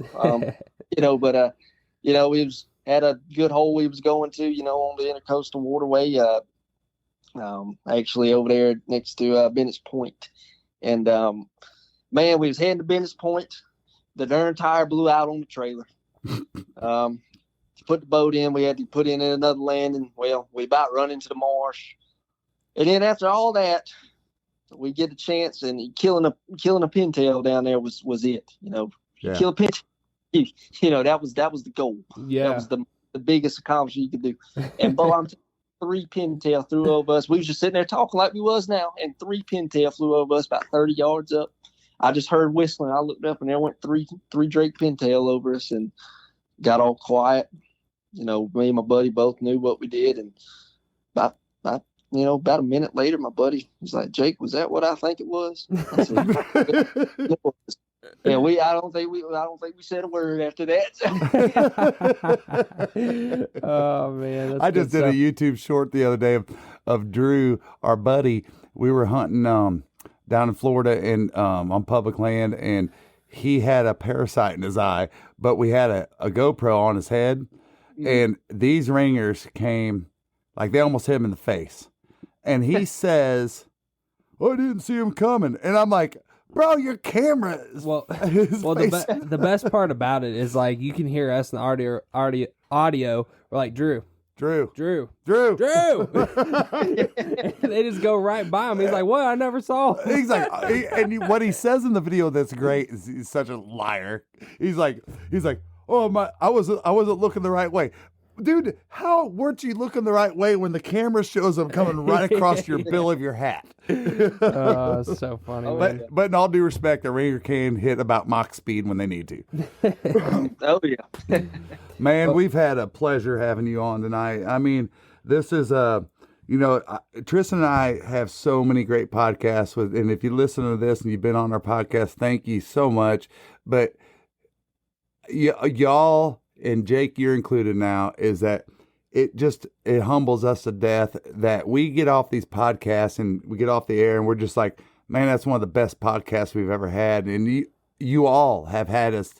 we had a good hole we was going to, on the Intercoastal Waterway, actually over there next to Bennett's Point. And, man, we was heading to Bennett's Point. The darn tire blew out on the trailer. To put the boat in, we had to put in another landing. Well, we about run into the marsh. And then after all that, we get a chance, and killing a pintail down there was it. Kill a pintail. That was the goal. Yeah. That was the biggest accomplishment you could do. And Bo, I'm 3 pintail flew over us. We was just sitting there talking like we was now, and 3 pintail flew over us about 30 yards up. I just heard whistling. I looked up, and there went three Drake pintail over us, and got all quiet. Me and my buddy both knew what we did, and about a minute later, my buddy was like, "Jake, was that what I think it was?" I said, yeah, I don't think we said a word after that. Oh man, that's I just did a YouTube short the other day of Drew, our buddy. We were hunting down in Florida and on public land, and he had a parasite in his eye, but we had a GoPro on his head, and these ringers came, like they almost hit him in the face. And he says, "I didn't see him coming." And I'm like, "Bro, your camera is the best part about it is like you can hear us in the audio. We're like, Drew, Drew. Drew. They just go right by him. He's like, what? I never saw. He's like, what he says in the video that's great is he's such a liar. He's like, oh my, I wasn't looking the right way. Dude, how weren't you looking the right way when the camera shows them coming right across your bill of your hat? So funny. But in all due respect, the ringer can hit about Mach speed when they need to. Oh yeah. Man, we've had a pleasure having you on tonight. I mean, this is Tristan and I have so many great podcasts and if you listen to this and you've been on our podcast, thank you so much. But y'all, and Jake, you're included now, is that it humbles us to death that we get off these podcasts and we get off the air and we're just like, man, that's one of the best podcasts we've ever had. And you all have had us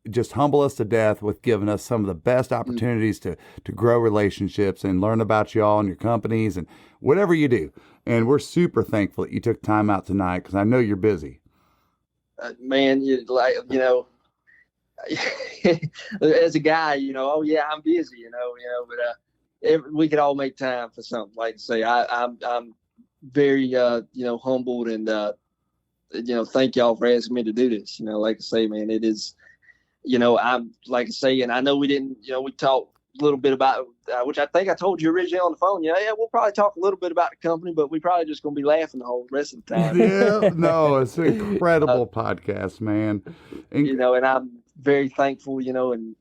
just humble us to death with giving us some of the best opportunities to grow relationships and learn about y'all and your companies and whatever you do. And we're super thankful that you took time out tonight because I know you're busy. Man, as a guy, oh yeah, I'm busy, but we could all make time for something. Like I say, I'm very, humbled and, thank y'all for asking me to do this. Like I say, man, it is, I'm like I say, and I know we didn't, we talked a little bit about, which I think I told you originally on the phone. Yeah, we'll probably talk a little bit about the company, but we probably just going to be laughing the whole rest of the time. Yeah, no, it's an incredible podcast, man. And I'm very thankful, and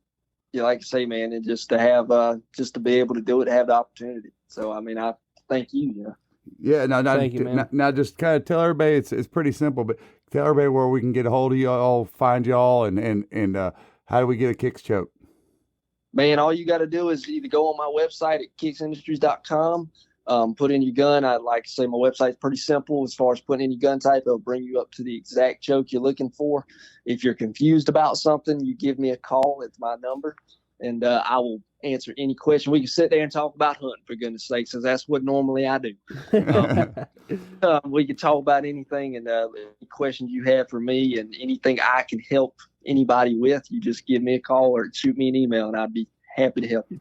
like I say, man, and just to have, just to be able to do it, have the opportunity. So, I mean, I thank you. Yeah, Thank you, man. Now just kind of tell everybody it's pretty simple, but tell everybody where we can get a hold of y'all, find y'all, and how do we get a Kicks Choke? Man, all you got to do is either go on my website at kicksindustries.com, put in your gun. I'd like to say my website's pretty simple as far as putting in your gun type. It'll bring you up to the exact choke you're looking for. If you're confused about something, you give me a call. It's my number, and I will answer any question. We can sit there and talk about hunting, for goodness sakes, because that's what normally I do. We can talk about anything, and any questions you have for me and anything I can help anybody with, you just give me a call or shoot me an email, and I'd be happy to help you.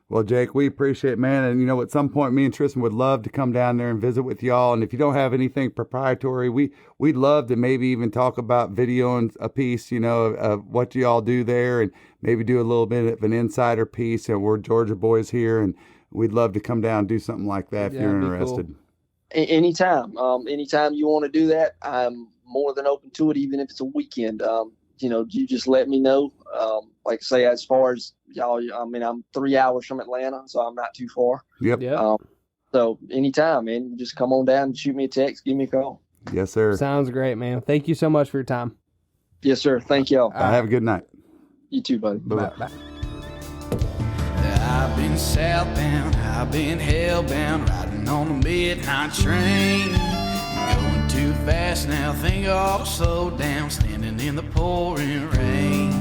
Well, Jake, we appreciate it, man. And, at some point, me and Tristan would love to come down there and visit with y'all. And if you don't have anything proprietary, we'd love to maybe even talk about videoing a piece, of what y'all do there and maybe do a little bit of an insider piece. And we're Georgia boys here, and we'd love to come down and do something like that if you're interested. Cool. Anytime. Anytime you want to do that, I'm more than open to it, even if it's a weekend. You just let me know. Like I say, as far as y'all, I'm 3 hours from Atlanta, so I'm not too far. Yep. So anytime, man, you just come on down and shoot me a text, give me a call. Yes, sir. Sounds great, man. Thank you so much for your time. Yes, sir. Thank y'all. Have a good night. You too, buddy. Bye-bye. I've been southbound, I've been hellbound, riding on the midnight train. Going too fast now, think I'll slow down, standing in the pouring rain.